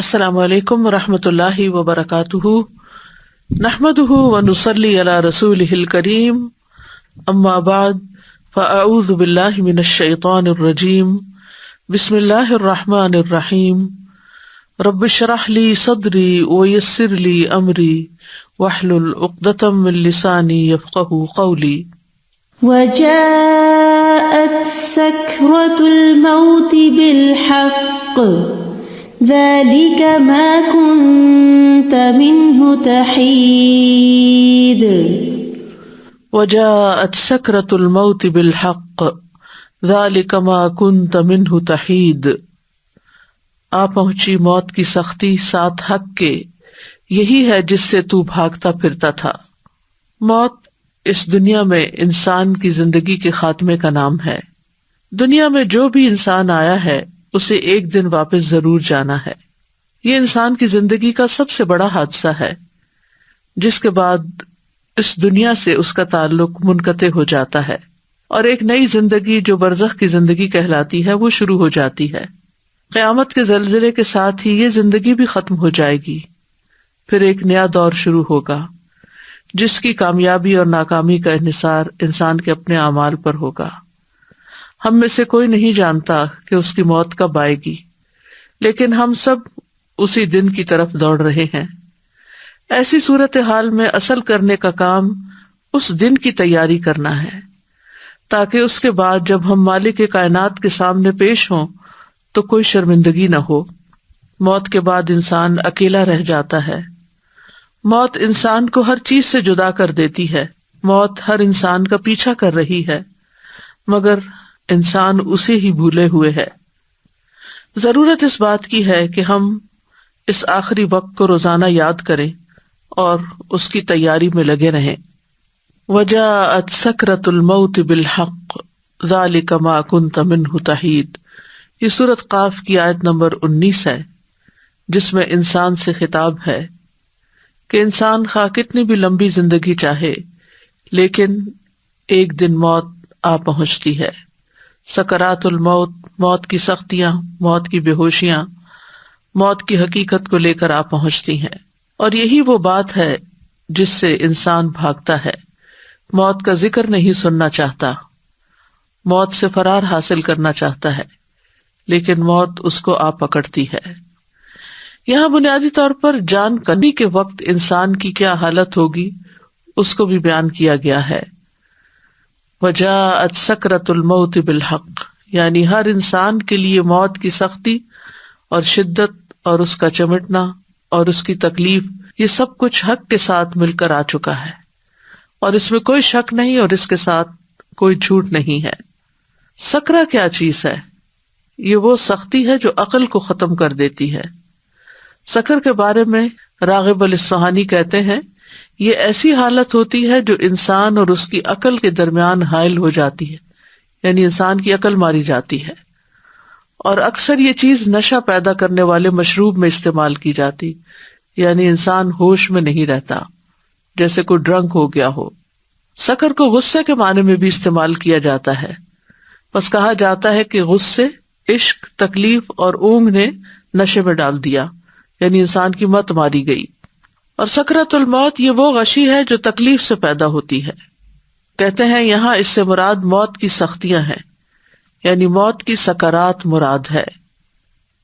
السلام علیکم ورحمۃ اللہ وبرکاتہ، نحمدہ ونصلی علی رسولہ الکریم، اما بعد فاعوذ باللہ من الشیطان الرجیم، بسم اللہ الرحمن الرحیم، رب اشرح لی صدری ویسر لی امری واحلل عقدۃ من لسانی یفقہوا قولی۔ وجاءت سکرۃ الموت بالحق ذلك ما كنت منه تحيد۔ وجاءت سکرۃ الموت بالحق ذلك ما كنت منه تحید، آ پہنچی موت کی سختی ساتھ حق کے، یہی ہے جس سے تو بھاگتا پھرتا تھا۔ موت اس دنیا میں انسان کی زندگی کے خاتمے کا نام ہے۔ دنیا میں جو بھی انسان آیا ہے اسے ایک دن واپس ضرور جانا ہے۔ یہ انسان کی زندگی کا سب سے بڑا حادثہ ہے، جس کے بعد اس دنیا سے اس کا تعلق منقطع ہو جاتا ہے اور ایک نئی زندگی جو برزخ کی زندگی کہلاتی ہے وہ شروع ہو جاتی ہے۔ قیامت کے زلزلے کے ساتھ ہی یہ زندگی بھی ختم ہو جائے گی، پھر ایک نیا دور شروع ہوگا جس کی کامیابی اور ناکامی کا انحصار انسان کے اپنے اعمال پر ہوگا۔ ہم میں سے کوئی نہیں جانتا کہ اس کی موت کب آئے گی، لیکن ہم سب اسی دن کی طرف دوڑ رہے ہیں۔ ایسی صورتحال میں اصل کرنے کا کام اس دن کی تیاری کرنا ہے، تاکہ اس کے بعد جب ہم مالک کائنات کے سامنے پیش ہوں تو کوئی شرمندگی نہ ہو۔ موت کے بعد انسان اکیلا رہ جاتا ہے۔ موت انسان کو ہر چیز سے جدا کر دیتی ہے۔ موت ہر انسان کا پیچھا کر رہی ہے، مگر انسان اسے ہی بھولے ہوئے ہے۔ ضرورت اس بات کی ہے کہ ہم اس آخری وقت کو روزانہ یاد کریں اور اس کی تیاری میں لگے رہیں۔ وجاءت سکرۃ الموت بالحق ذلک ما کنت منہ تحید، یہ سورۃ قاف کی آیت نمبر 19 ہے، جس میں انسان سے خطاب ہے کہ انسان خواہ کتنی بھی لمبی زندگی چاہے، لیکن ایک دن موت آ پہنچتی ہے۔ سکرات الموت، موت کی سختیاں، موت کی بے ہوشیاں، موت کی حقیقت کو لے کر آ پہنچتی ہیں، اور یہی وہ بات ہے جس سے انسان بھاگتا ہے۔ موت کا ذکر نہیں سننا چاہتا، موت سے فرار حاصل کرنا چاہتا ہے، لیکن موت اس کو آ پکڑتی ہے۔ یہاں بنیادی طور پر جان کنی کے وقت انسان کی کیا حالت ہوگی اس کو بھی بیان کیا گیا ہے۔ وجاءت سکرۃ الموت بالحق، یعنی ہر انسان کے لیے موت کی سختی اور شدت اور اس کا چمٹنا اور اس کی تکلیف، یہ سب کچھ حق کے ساتھ مل کر آ چکا ہے، اور اس میں کوئی شک نہیں اور اس کے ساتھ کوئی جھوٹ نہیں ہے۔ سکرہ کیا چیز ہے؟ یہ وہ سختی ہے جو عقل کو ختم کر دیتی ہے۔ سکر کے بارے میں راغب الاصفہانی کہتے ہیں، یہ ایسی حالت ہوتی ہے جو انسان اور اس کی عقل کے درمیان حائل ہو جاتی ہے، یعنی انسان کی عقل ماری جاتی ہے، اور اکثر یہ چیز نشہ پیدا کرنے والے مشروب میں استعمال کی جاتی، یعنی انسان ہوش میں نہیں رہتا، جیسے کوئی ڈرنک ہو گیا ہو۔ سکر کو غصے کے معنی میں بھی استعمال کیا جاتا ہے، بس کہا جاتا ہے کہ غصے، عشق، تکلیف اور اونگ نے نشے میں ڈال دیا، یعنی انسان کی مت ماری گئی۔ اور سکرۃ الموت یہ وہ غشی ہے جو تکلیف سے پیدا ہوتی ہے۔ کہتے ہیں یہاں اس سے مراد موت کی سختیاں ہیں، یعنی موت کی سکرات مراد ہے،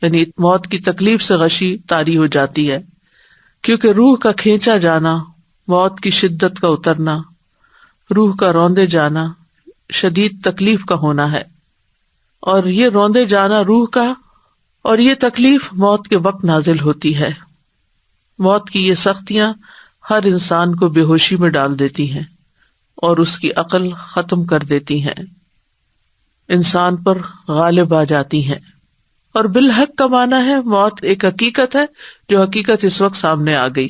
یعنی موت کی تکلیف سے غشی طاری ہو جاتی ہے، کیونکہ روح کا کھینچا جانا، موت کی شدت کا اترنا، روح کا روندے جانا، شدید تکلیف کا ہونا ہے، اور یہ روندے جانا روح کا اور یہ تکلیف موت کے وقت نازل ہوتی ہے۔ موت کی یہ سختیاں ہر انسان کو بے ہوشی میں ڈال دیتی ہیں اور اس کی عقل ختم کر دیتی ہیں، انسان پر غالب آ جاتی ہیں۔ اور بالحق کا معنی ہے موت ایک حقیقت ہے جو حقیقت اس وقت سامنے آ گئی۔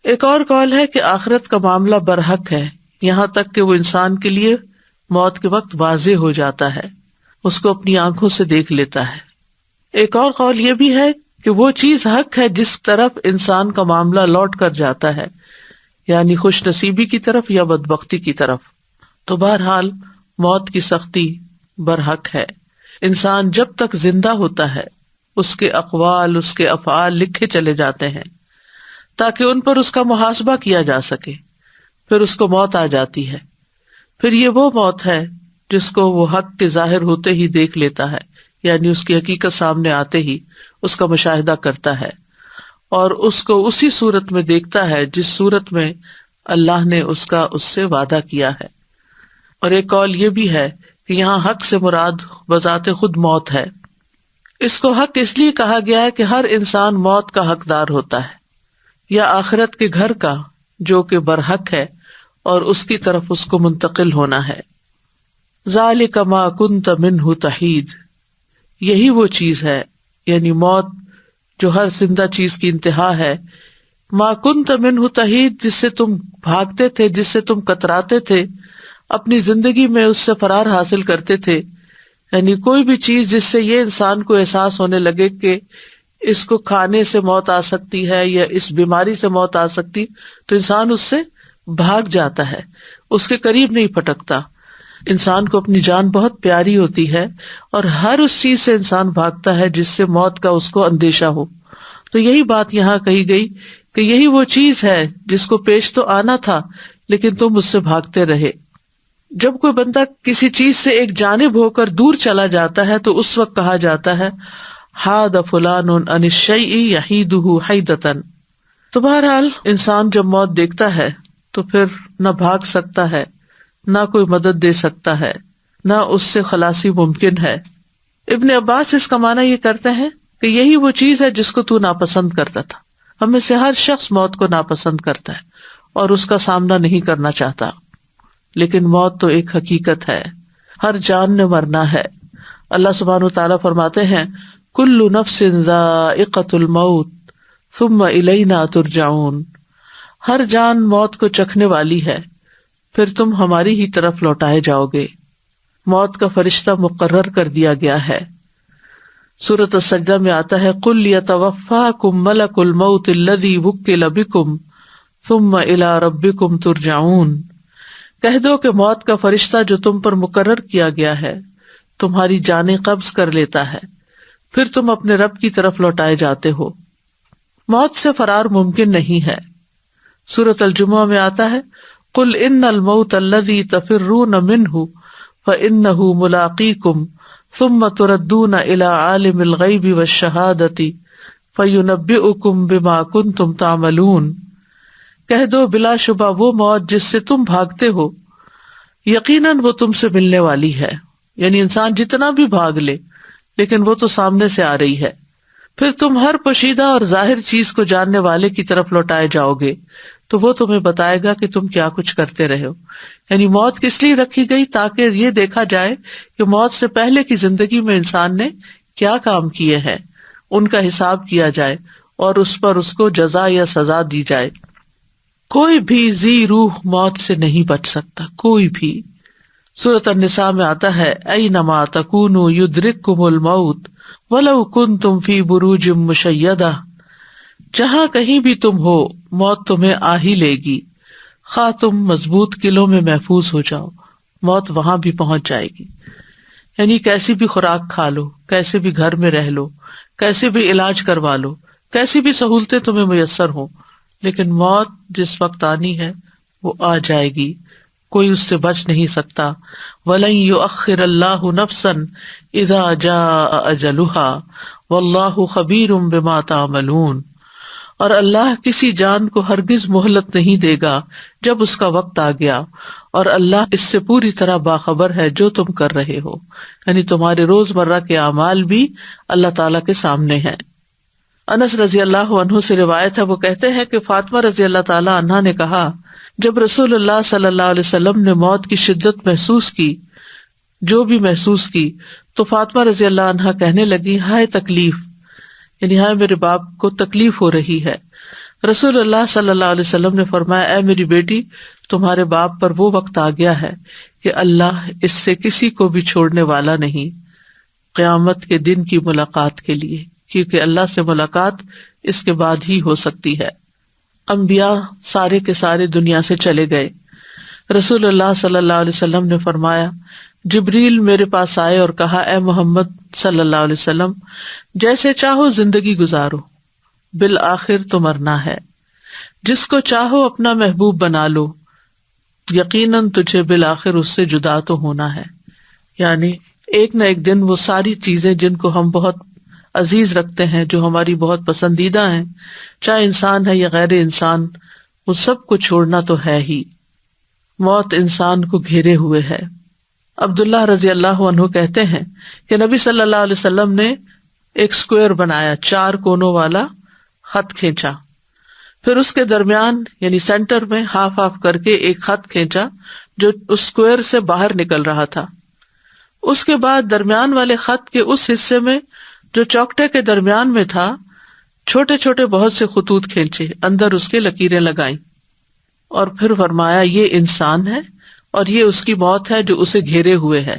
ایک اور قول ہے کہ آخرت کا معاملہ برحق ہے، یہاں تک کہ وہ انسان کے لیے موت کے وقت واضح ہو جاتا ہے، اس کو اپنی آنکھوں سے دیکھ لیتا ہے۔ ایک اور قول یہ بھی ہے کہ وہ چیز حق ہے جس طرف انسان کا معاملہ لوٹ کر جاتا ہے، یعنی خوش نصیبی کی طرف یا بدبختی کی طرف۔ تو بہرحال موت کی سختی برحق ہے۔ انسان جب تک زندہ ہوتا ہے اس کے اقوال، اس کے افعال لکھے چلے جاتے ہیں تاکہ ان پر اس کا محاسبہ کیا جا سکے. پھر اس کو موت آ جاتی ہے. پھر یہ وہ موت ہے جس کو وہ حق کے ظاہر ہوتے ہی دیکھ لیتا ہے، یعنی اس کی حقیقت سامنے آتے ہی اس کا مشاہدہ کرتا ہے اور اس کو اسی صورت میں دیکھتا ہے جس صورت میں اللہ نے اس سے وعدہ کیا ہے. اور ایک قول یہ بھی ہے کہ یہاں حق سے مراد بذات خود موت ہے. اس کو حق اس لیے کہا گیا ہے کہ ہر انسان موت کا حقدار ہوتا ہے، یا آخرت کے گھر کا جو کہ برحق ہے اور اس کی طرف اس کو منتقل ہونا ہے. ذالک ما کنت منہ تحید، یہی وہ چیز ہے، یعنی موت جو ہر زندہ چیز کی انتہا ہے. ما کنت منہ تحید، جس سے تم بھاگتے تھے، جس سے تم کتراتے تھے، اپنی زندگی میں اس سے فرار حاصل کرتے تھے. یعنی کوئی بھی چیز جس سے یہ انسان کو احساس ہونے لگے کہ اس کو کھانے سے موت آ سکتی ہے یا اس بیماری سے موت آ سکتی، تو انسان اس سے بھاگ جاتا ہے، اس کے قریب نہیں پھٹکتا. انسان کو اپنی جان بہت پیاری ہوتی ہے اور ہر اس چیز سے انسان بھاگتا ہے جس سے موت کا اس کو اندیشہ ہو. تو یہی بات یہاں کہی گئی کہ یہی وہ چیز ہے جس کو پیش تو آنا تھا لیکن تم اس سے بھاگتے رہے. جب کوئی بندہ کسی چیز سے ایک جانب ہو کر دور چلا جاتا ہے تو اس وقت کہا جاتا ہے حاد فلان عن الشیء یحیدہ حیدۃ. تو بہرحال انسان جب موت دیکھتا ہے تو پھر نہ بھاگ سکتا ہے، نہ کوئی مدد دے سکتا ہے، نہ اس سے خلاصی ممکن ہے. ابن عباس اس کا معنی یہ کرتے ہیں کہ یہی وہ چیز ہے جس کو تو ناپسند کرتا تھا. ہم میں سے ہر شخص موت کو ناپسند کرتا ہے اور اس کا سامنا نہیں کرنا چاہتا، لیکن موت تو ایک حقیقت ہے، ہر جان نے مرنا ہے. اللہ سبحانہ وتعالیٰ فرماتے ہیں کل نفس ذائقۃ الموت ثم الینا ترجعون، ہر جان موت کو چکھنے والی ہے، پھر تم ہماری ہی طرف لوٹائے جاؤ گے. موت کا فرشتہ مقرر کر دیا گیا ہے. سورۃ السجدہ میں آتا ہے قل یتوفاکم ملک الموت الذی وکل بکم ثم الی ربکم ترجعون. کہہ دو کہ موت کا فرشتہ جو تم پر مقرر کیا گیا ہے تمہاری جانیں قبض کر لیتا ہے، پھر تم اپنے رب کی طرف لوٹائے جاتے ہو. موت سے فرار ممکن نہیں ہے. سورۃ الجمعہ میں آتا ہے قل ان الموت الذی تفرون منہ فانہ ملاقیکم ثم تردون الی عالم الغیب والشہادۃ فینبئکم بما کنتم تعملون. کہہ دو بلا شبہ وہ موت جس سے تم بھاگتے ہو یقیناً وہ تم سے ملنے والی ہے. یعنی انسان جتنا بھی بھاگ لے لیکن وہ تو سامنے سے آ رہی ہے. پھر تم ہر پوشیدہ اور ظاہر چیز کو جاننے والے کی طرف لوٹائے جاؤ گے تو وہ تمہیں بتائے گا کہ تم کیا کچھ کرتے رہے ہو. یعنی موت کس لیے رکھی گئی؟ تاکہ یہ دیکھا جائے کہ موت سے پہلے کی زندگی میں انسان نے کیا کام کیے ہیں، ان کا حساب کیا جائے اور اس پر اس کو جزا یا سزا دی جائے. کوئی بھی ذی روح موت سے نہیں بچ سکتا، کوئی بھی. سورۃ النساء میں آتا ہے اینما تکونوا یدرککم الموت ولو کنتم فی بروج مشیدہ. جہاں کہیں بھی تم ہو موت تمہیں آ ہی لے گی، خواہ تم مضبوط قلعوں میں محفوظ ہو جاؤ، موت وہاں بھی پہنچ جائے گی. یعنی کیسی بھی خوراک کھا لو، کیسے بھی گھر میں رہ لو، کیسے بھی علاج کروا لو، کیسی بھی سہولتیں تمہیں میسر ہوں، لیکن موت جس وقت آنی ہے وہ آ جائے گی، کوئی اس سے بچ نہیں سکتا. وَلَن يُؤَخِّرَ اللَّهُ نَفْسًا إِذَا جَاءَ أَجَلُهَا وَاللَّهُ خَبِيرٌ بِمَا تَعْمَلُونَ. اور اللہ کسی جان کو ہرگز مہلت نہیں دے گا جب اس کا وقت آ گیا، اور اللہ اس سے پوری طرح باخبر ہے جو تم کر رہے ہو. یعنی تمہارے روزمرہ کے اعمال بھی اللہ تعالیٰ کے سامنے ہیں. انس رضی اللہ عنہ سے روایت ہے، وہ کہتے ہیں کہ فاطمہ رضی اللہ تعالیٰ عنہا نے کہا جب رسول اللہ صلی اللہ علیہ وسلم نے موت کی شدت محسوس کی، جو بھی محسوس کی، تو فاطمہ رضی اللہ عنہا کہنے لگی ہائے تکلیف، یعنی ہائے میرے باپ کو تکلیف ہو رہی ہے. رسول اللہ صلی اللہ علیہ وسلم نے فرمایا اے میری بیٹی، تمہارے باپ پر وہ وقت آ گیا ہے کہ اللہ اس سے کسی کو بھی چھوڑنے والا نہیں قیامت کے دن کی ملاقات کے لیے، کیونکہ اللہ سے ملاقات اس کے بعد ہی ہو سکتی ہے. انبیاء سارے کے سارے دنیا سے چلے گئے. رسول اللہ صلی اللہ علیہ وسلم نے فرمایا جبریل میرے پاس آئے اور کہا اے محمد صلی اللہ علیہ وسلم جیسے چاہو زندگی گزارو، بالآخر تو مرنا ہے، جس کو چاہو اپنا محبوب بنا لو، یقیناً تجھے بالآخر اس سے جدا تو ہونا ہے۔ یعنی ایک نہ ایک دن وہ ساری چیزیں جن کو ہم بہت عزیز رکھتے ہیں، جو ہماری بہت پسندیدہ ہیں، چاہے انسان ہے یا غیر انسان، وہ سب کو چھوڑنا تو ہے ہی۔ موت انسان کو گھیرے ہوئے ہے۔ عبداللہ رضی اللہ عنہ کہتے ہیں کہ نبی صلی اللہ علیہ وسلم نے ایک اسکوئر بنایا، 4 کونوں والا خط کھینچا، پھر اس کے درمیان یعنی سینٹر میں ہاف ہاف کر کے ایک خط کھینچا جو اس اسکوئر سے باہر نکل رہا تھا۔ اس کے بعد درمیان والے خط کے اس حصے میں جو چوکٹے کے درمیان میں تھا چھوٹے چھوٹے بہت سے خطوط کھینچے، اندر اس کے لکیریں لگائیں، اور پھر فرمایا یہ انسان ہے اور یہ اس کی موت ہے جو اسے گھیرے ہوئے ہے،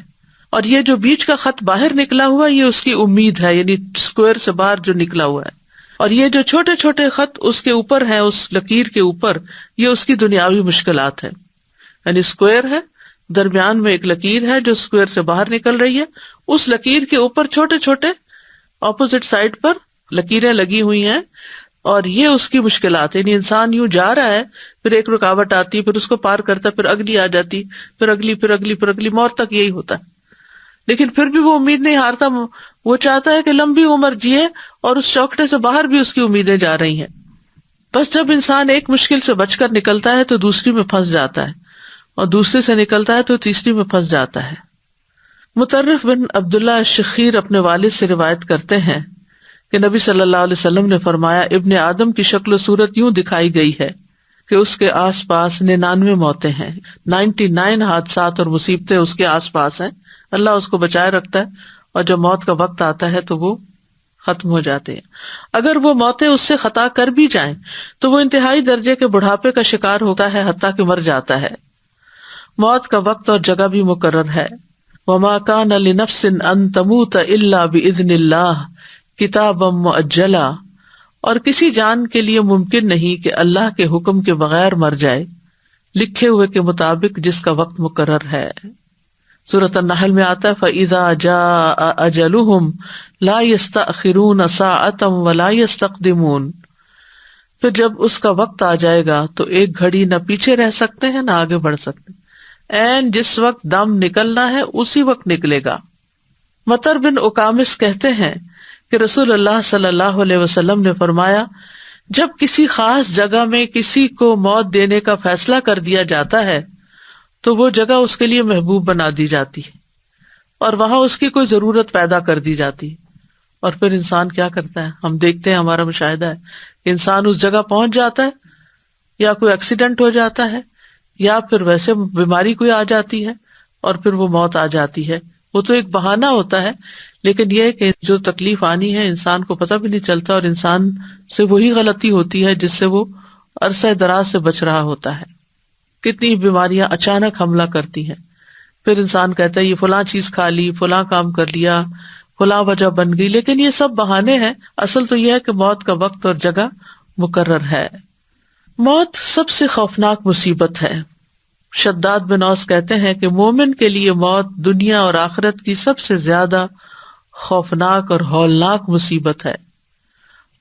اور یہ جو بیچ کا خط باہر نکلا ہوا یہ اس کی امید ہے، یعنی اسکوئر سے باہر جو نکلا ہوا ہے، اور یہ جو چھوٹے چھوٹے خط اس کے اوپر ہیں، اس لکیر کے اوپر، یہ اس کی دنیاوی مشکلات ہیں۔ یعنی اسکوئر ہے، درمیان میں ایک لکیر ہے جو اسکوئر سے باہر نکل رہی ہے، اس لکیر کے اوپر چھوٹے چھوٹے اپوزٹ سائڈ پر لکیریں لگی ہوئی ہیں، اور یہ اس کی مشکلات ہے۔ یعنی انسان یوں جا رہا ہے، پھر ایک رکاوٹ آتی ہے، پھر اس کو پار کرتا ہے، پھر اگلی آ جاتی، پھر اگلی، پھر اگلی، پھر اگلی، موت تک یہی ہوتا ہے۔ لیکن پھر بھی وہ امید نہیں ہارتا، وہ چاہتا ہے کہ لمبی عمر جیے، اور اس چوکٹے سے باہر بھی اس کی امیدیں جا رہی ہیں۔ بس جب انسان ایک مشکل سے بچ کر نکلتا ہے تو دوسری میں پھنس جاتا ہے، اور دوسرے سے نکلتا ہے تو تیسری میں پھنس جاتا ہے۔ مطرف بن عبداللہ الشخیر اپنے والد سے روایت کرتے ہیں کہ نبی صلی اللہ علیہ وسلم نے فرمایا ابن آدم کی شکل و صورت یوں دکھائی گئی ہے کہ اس کے آس پاس 99 موتیں ہیں، 99 حادثات اور مصیبتیں اس کے آس پاس ہیں، اللہ اس کو بچائے رکھتا ہے، اور جب موت کا وقت آتا ہے تو وہ ختم ہو جاتے ہیں۔ اگر وہ موتیں اس سے خطا کر بھی جائیں تو وہ انتہائی درجے کے بڑھاپے کا شکار ہوتا ہے، حتیٰ کہ مر جاتا ہے۔ موت کا وقت اور جگہ بھی مقرر ہے۔ وَمَا كَانَ لِنَفْسٍ أَن تَمُوتَ إِلَّا بِإِذْنِ اللَّهِ كِتَابًا مُؤَجَّلًا، اور کسی جان کے لیے ممکن نہیں کہ اللہ کے حکم کے بغیر مر جائے، لکھے ہوئے کے مطابق جس کا وقت مقرر ہے۔ سورۃ النحل میں آتا ہے فَإِذَا جَاءَ أَجَلُهُمْ لَا يَسْتَأْخِرُونَ سَاعَةً وَلَا يَسْتَقْدِمُونَ، پھر جب اس کا وقت آ جائے گا تو ایک گھڑی نہ پیچھے رہ سکتے ہیں نہ آگے بڑھ سکتے، عین جس وقت دم نکلنا ہے اسی وقت نکلے گا۔ مطر بن اکامس کہتے ہیں کہ رسول اللہ صلی اللہ علیہ وسلم نے فرمایا جب کسی خاص جگہ میں کسی کو موت دینے کا فیصلہ کر دیا جاتا ہے تو وہ جگہ اس کے لیے محبوب بنا دی جاتی ہے، اور وہاں اس کی کوئی ضرورت پیدا کر دی جاتی ہے، اور پھر انسان کیا کرتا ہے، ہم دیکھتے ہیں، ہمارا مشاہدہ ہے کہ انسان اس جگہ پہنچ جاتا ہے، یا کوئی ایکسیڈنٹ ہو جاتا ہے، یا پھر ویسے بیماری کوئی آ جاتی ہے اور پھر وہ موت آ جاتی ہے۔ وہ تو ایک بہانہ ہوتا ہے، لیکن یہ کہ جو تکلیف آنی ہے انسان کو پتہ بھی نہیں چلتا، اور انسان سے وہی غلطی ہوتی ہے جس سے وہ عرصہ دراز سے بچ رہا ہوتا ہے۔ کتنی بیماریاں اچانک حملہ کرتی ہیں، پھر انسان کہتا ہے یہ فلاں چیز کھا لی، فلاں کام کر لیا، فلاں وجہ بن گئی، لیکن یہ سب بہانے ہیں۔ اصل تو یہ ہے کہ موت کا وقت اور جگہ مقرر ہے۔ موت سب سے خوفناک مصیبت ہے۔ شداد بن اوس کہتے ہیں کہ مومن کے لیے موت دنیا اور آخرت کی سب سے زیادہ خوفناک اور ہولناک مصیبت ہے،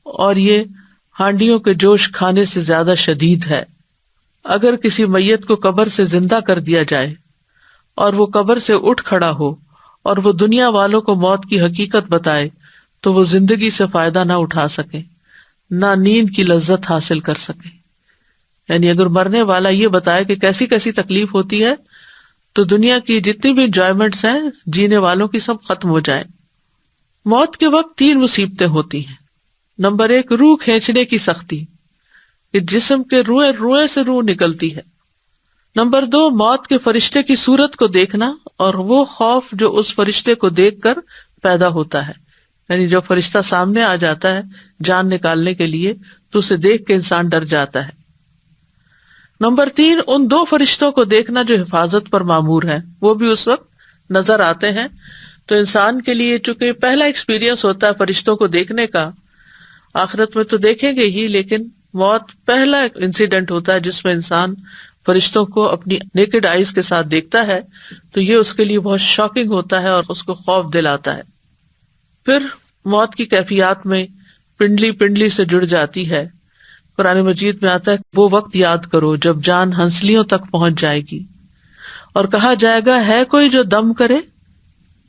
اور یہ ہانڈیوں کے جوش کھانے سے زیادہ شدید ہے۔ اگر کسی میت کو قبر سے زندہ کر دیا جائے اور وہ قبر سے اٹھ کھڑا ہو اور وہ دنیا والوں کو موت کی حقیقت بتائے تو وہ زندگی سے فائدہ نہ اٹھا سکے، نہ نیند کی لذت حاصل کر سکے۔ یعنی اگر مرنے والا یہ بتائے کہ کیسی کیسی تکلیف ہوتی ہے تو دنیا کی جتنی بھی انجوائمنٹس ہیں جینے والوں کی سب ختم ہو جائیں۔ موت کے وقت 3 مصیبتیں ہوتی ہیں۔ نمبر 1 روح کھینچنے کی سختی، کہ جسم کے روئے سے روح نکلتی ہے۔ نمبر 2 موت کے فرشتے کی صورت کو دیکھنا اور وہ خوف جو اس فرشتے کو دیکھ کر پیدا ہوتا ہے، یعنی جو فرشتہ سامنے آ جاتا ہے جان نکالنے کے لیے تو اسے دیکھ کے انسان ڈر جاتا ہے۔ نمبر 3 ان 2 فرشتوں کو دیکھنا جو حفاظت پر مامور ہیں، وہ بھی اس وقت نظر آتے ہیں۔ تو انسان کے لیے چونکہ پہلا ایکسپیرینس ہوتا ہے فرشتوں کو دیکھنے کا، آخرت میں تو دیکھیں گے ہی، لیکن موت پہلا انسیڈنٹ ہوتا ہے جس میں انسان فرشتوں کو اپنی نیکڈ آئیز کے ساتھ دیکھتا ہے تو یہ اس کے لیے بہت شاکنگ ہوتا ہے اور اس کو خوف دلاتا ہے. پھر موت کی کیفیات میں پنڈلی سے جڑ جاتی ہے. قرآن مجید میں آتا ہے وہ وقت یاد کرو جب جان ہنسلیوں تک پہنچ جائے گی اور کہا جائے گا ہے کوئی جو دم کرے،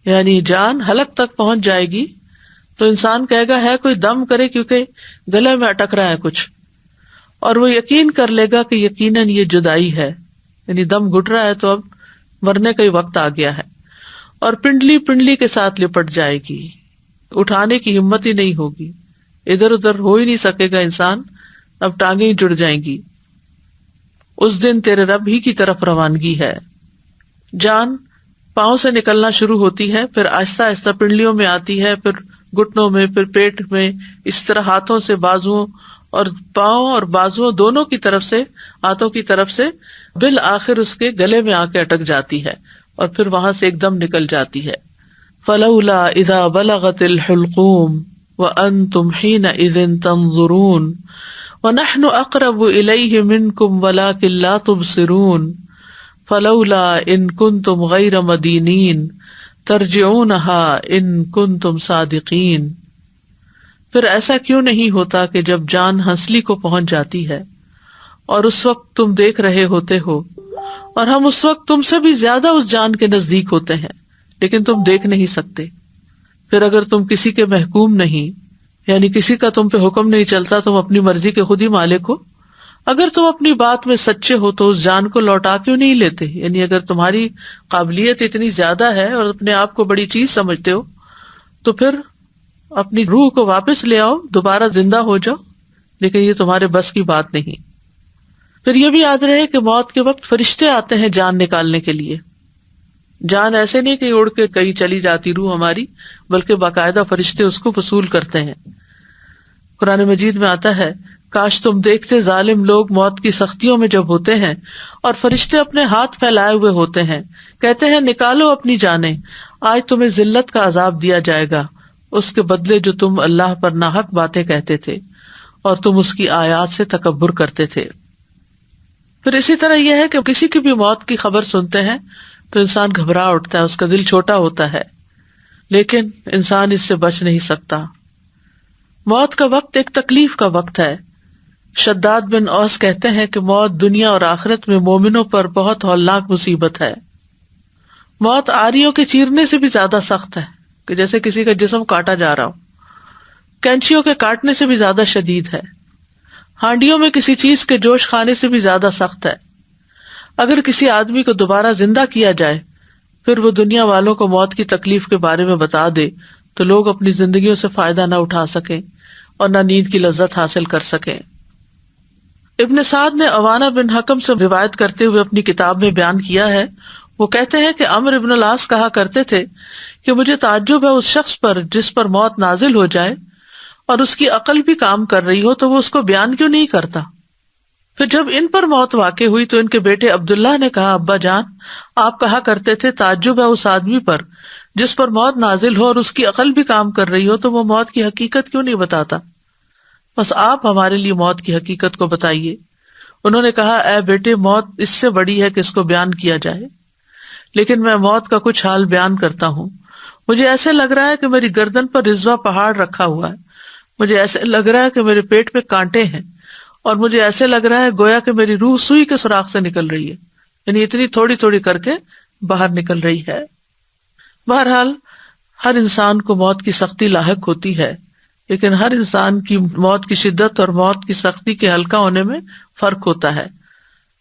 یعنی جان حلق تک پہنچ جائے گی تو انسان کہے گا ہے کوئی دم کرے، کیونکہ گلے میں اٹک رہا ہے کچھ، اور وہ یقین کر لے گا کہ یقیناً یہ جدائی ہے، یعنی دم گھٹ رہا ہے تو اب مرنے کا ہی وقت آ گیا ہے. اور پنڈلی کے ساتھ لپٹ جائے گی، اٹھانے کی ہمت ہی نہیں ہوگی، ادھر ادھر ہو ہی نہیں سکے گا انسان، اب ٹانگیں ہی جڑ جائیں گی. اس دن تیرے رب ہی کی طرف روانگی ہے. جان پاؤں سے نکلنا شروع ہوتی ہے، پھر آہستہ آہستہ پنڈلیوں میں آتی ہے، پھر گھٹنوں میں، پھر پیٹ میں، اس طرح ہاتھوں سے، بازوؤں اور پاؤں اور بازوؤں دونوں کی طرف سے، ہاتھوں کی طرف سے، بالآخر اس کے گلے میں آ کے اٹک جاتی ہے اور پھر وہاں سے ایک دم نکل جاتی ہے. فلولا اذا بلغت الحلقوم وانتم حينئذ تنظرون ونحن اقرب الیہ منکم ولکن لا تبصرون فلولا ان کنتم غیر مدینین ترجعونها ان کنتم صادقین. پھر ایسا کیوں نہیں ہوتا کہ جب جان ہنسلی کو پہنچ جاتی ہے اور اس وقت تم دیکھ رہے ہوتے ہو، اور ہم اس وقت تم سے بھی زیادہ اس جان کے نزدیک ہوتے ہیں لیکن تم دیکھ نہیں سکتے. پھر اگر تم کسی کے محکوم نہیں، یعنی کسی کا تم پہ حکم نہیں چلتا، تم اپنی مرضی کے خود ہی مالک ہو، اگر تم اپنی بات میں سچے ہو تو اس جان کو لوٹا کیوں نہیں لیتے؟ یعنی اگر تمہاری قابلیت اتنی زیادہ ہے اور اپنے آپ کو بڑی چیز سمجھتے ہو تو پھر اپنی روح کو واپس لے آؤ، دوبارہ زندہ ہو جاؤ، لیکن یہ تمہارے بس کی بات نہیں. پھر یہ بھی یاد رہے کہ موت کے وقت فرشتے آتے ہیں جان نکالنے کے لیے. جان ایسے نہیں کہ اڑ کے کہیں چلی جاتی روح ہماری، بلکہ باقاعدہ فرشتے اس کو وصول کرتے ہیں. قرآن مجید میں آتا ہے کاش تم دیکھتے ظالم لوگ موت کی سختیوں میں جب ہوتے ہیں اور فرشتے اپنے ہاتھ پھیلائے ہوئے ہوتے ہیں، کہتے ہیں نکالو اپنی جانیں، آج تمہیں ذلت کا عذاب دیا جائے گا اس کے بدلے جو تم اللہ پر ناحق باتیں کہتے تھے اور تم اس کی آیات سے تکبر کرتے تھے. پھر اسی طرح یہ ہے کہ کسی کی بھی موت کی خبر سنتے ہیں تو انسان گھبرا اٹھتا ہے، اس کا دل چھوٹا ہوتا ہے، لیکن انسان اس سے بچ نہیں سکتا. موت کا وقت ایک تکلیف کا وقت ہے. شداد بن اوس کہتے ہیں کہ موت دنیا اور آخرت میں مومنوں پر بہت ہولناک مصیبت ہے. موت آریوں کے چیرنے سے بھی زیادہ سخت ہے، کہ جیسے کسی کا جسم کاٹا جا رہا ہو، کینچیوں کے کاٹنے سے بھی زیادہ شدید ہے، ہانڈیوں میں کسی چیز کے جوش کھانے سے بھی زیادہ سخت ہے. اگر کسی آدمی کو دوبارہ زندہ کیا جائے پھر وہ دنیا والوں کو موت کی تکلیف کے بارے میں بتا دے تو لوگ اپنی زندگیوں سے فائدہ نہ اٹھا سکیں اور نہ نیند کی لذت حاصل کر سکیں. ابن سعد نے عوانہ بن حکم سے روایت کرتے ہوئے اپنی کتاب میں بیان کیا ہے، وہ کہتے ہیں کہ عمرو بن العاص کہا کرتے تھے کہ مجھے تعجب ہے اس شخص پر جس پر موت نازل ہو جائے اور اس کی عقل بھی کام کر رہی ہو تو وہ اس کو بیان کیوں نہیں کرتا. پھر جب ان پر موت واقع ہوئی تو ان کے بیٹے عبداللہ نے کہا ابا جان آپ کہا کرتے تھے تعجب ہے اس آدمی پر جس پر موت نازل ہو اور اس کی عقل بھی کام کر رہی ہو تو وہ موت کی حقیقت کیوں نہیں بتاتا، بس آپ ہمارے لیے موت کی حقیقت کو بتائیے. انہوں نے کہا اے بیٹے موت اس سے بڑی ہے کہ اس کو بیان کیا جائے، لیکن میں موت کا کچھ حال بیان کرتا ہوں. مجھے ایسے لگ رہا ہے کہ میری گردن پر رضوہ پہاڑ رکھا ہوا ہے، مجھے ایسے لگ رہا ہے کہ میرے پیٹ پہ کانٹے ہیں، اور مجھے ایسے لگ رہا ہے گویا کہ میری روح سوئی کے سوراخ سے نکل رہی ہے، یعنی اتنی تھوڑی تھوڑی کر کے باہر نکل رہی ہے. بہرحال ہر انسان کو موت کی سختی لاحق ہوتی ہے، لیکن ہر انسان کی موت کی شدت اور موت کی سختی کے ہلکا ہونے میں فرق ہوتا ہے.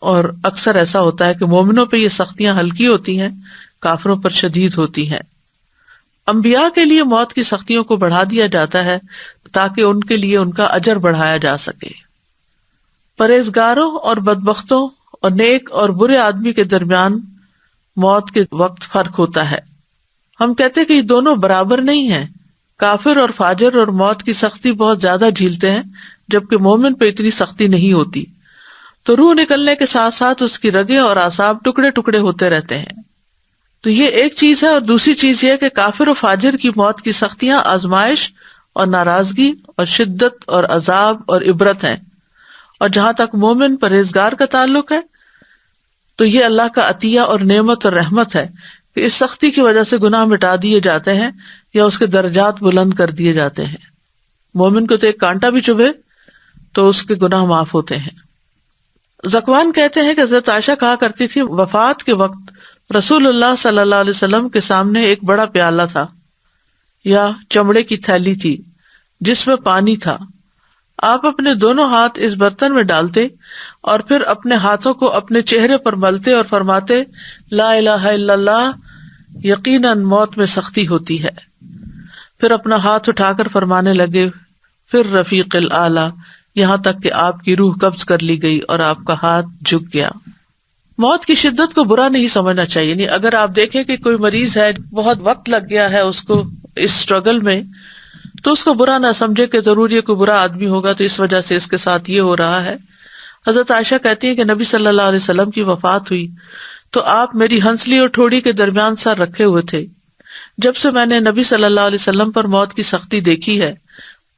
اور اکثر ایسا ہوتا ہے کہ مومنوں پہ یہ سختیاں ہلکی ہوتی ہیں، کافروں پر شدید ہوتی ہیں. انبیاء کے لیے موت کی سختیوں کو بڑھا دیا جاتا ہے تاکہ ان کے لیے ان کا اجر بڑھایا جا سکے. پرہیزگاروں اور بدبختوں اور نیک اور برے آدمی کے درمیان موت کے وقت فرق ہوتا ہے. ہم کہتے کہ یہ دونوں برابر نہیں ہیں، کافر اور فاجر اور موت کی سختی بہت زیادہ جھیلتے ہیں جبکہ مومن پہ اتنی سختی نہیں ہوتی. تو روح نکلنے کے ساتھ ساتھ اس کی رگیں اور اعصاب ٹکڑے ٹکڑے ہوتے رہتے ہیں. تو یہ ایک چیز ہے، اور دوسری چیز یہ ہے کہ کافر و فاجر کی موت کی سختیاں آزمائش اور ناراضگی اور شدت اور عذاب اور عبرت ہیں، اور جہاں تک مومن پرہیزگار کا تعلق ہے تو یہ اللہ کا عطیہ اور نعمت اور رحمت ہے کہ اس سختی کی وجہ سے گناہ مٹا دیے جاتے ہیں یا اس کے درجات بلند کر دیے جاتے ہیں. مومن کو تو ایک کانٹا بھی چبھے تو اس کے گناہ معاف ہوتے ہیں. ذکوان کہتے ہیں کہ حضرت عائشہ کہا کرتی تھی وفات کے وقت رسول اللہ صلی اللہ علیہ وسلم کے سامنے ایک بڑا پیالہ تھا یا چمڑے کی تھیلی تھی جس میں پانی تھا. آپ اپنے دونوں ہاتھ اس برتن میں ڈالتے اور پھر اپنے ہاتھوں کو اپنے چہرے پر ملتے اور فرماتے لا الہ الا اللہ، یقیناً موت میں سختی ہوتی ہے. پھر اپنا ہاتھ اٹھا کر فرمانے لگے پھر رفیق الاعلی، یہاں تک کہ آپ کی روح قبض کر لی گئی اور آپ کا ہاتھ جھک گیا. موت کی شدت کو برا نہیں سمجھنا چاہیے. یعنی اگر آپ دیکھیں کہ کوئی مریض ہے، بہت وقت لگ گیا ہے اس کو اس اسٹرگل میں، تو اس کو برا نہ سمجھے کہ ضرور یہ کوئی برا آدمی ہوگا تو اس وجہ سے اس کے ساتھ یہ ہو رہا ہے. حضرت عائشہ کہتی ہیں کہ نبی صلی اللہ علیہ وسلم کی وفات ہوئی تو آپ میری ہنسلی اور ٹھوڑی کے درمیان سر رکھے ہوئے تھے. جب سے میں نے نبی صلی اللہ علیہ وسلم پر موت کی سختی دیکھی ہے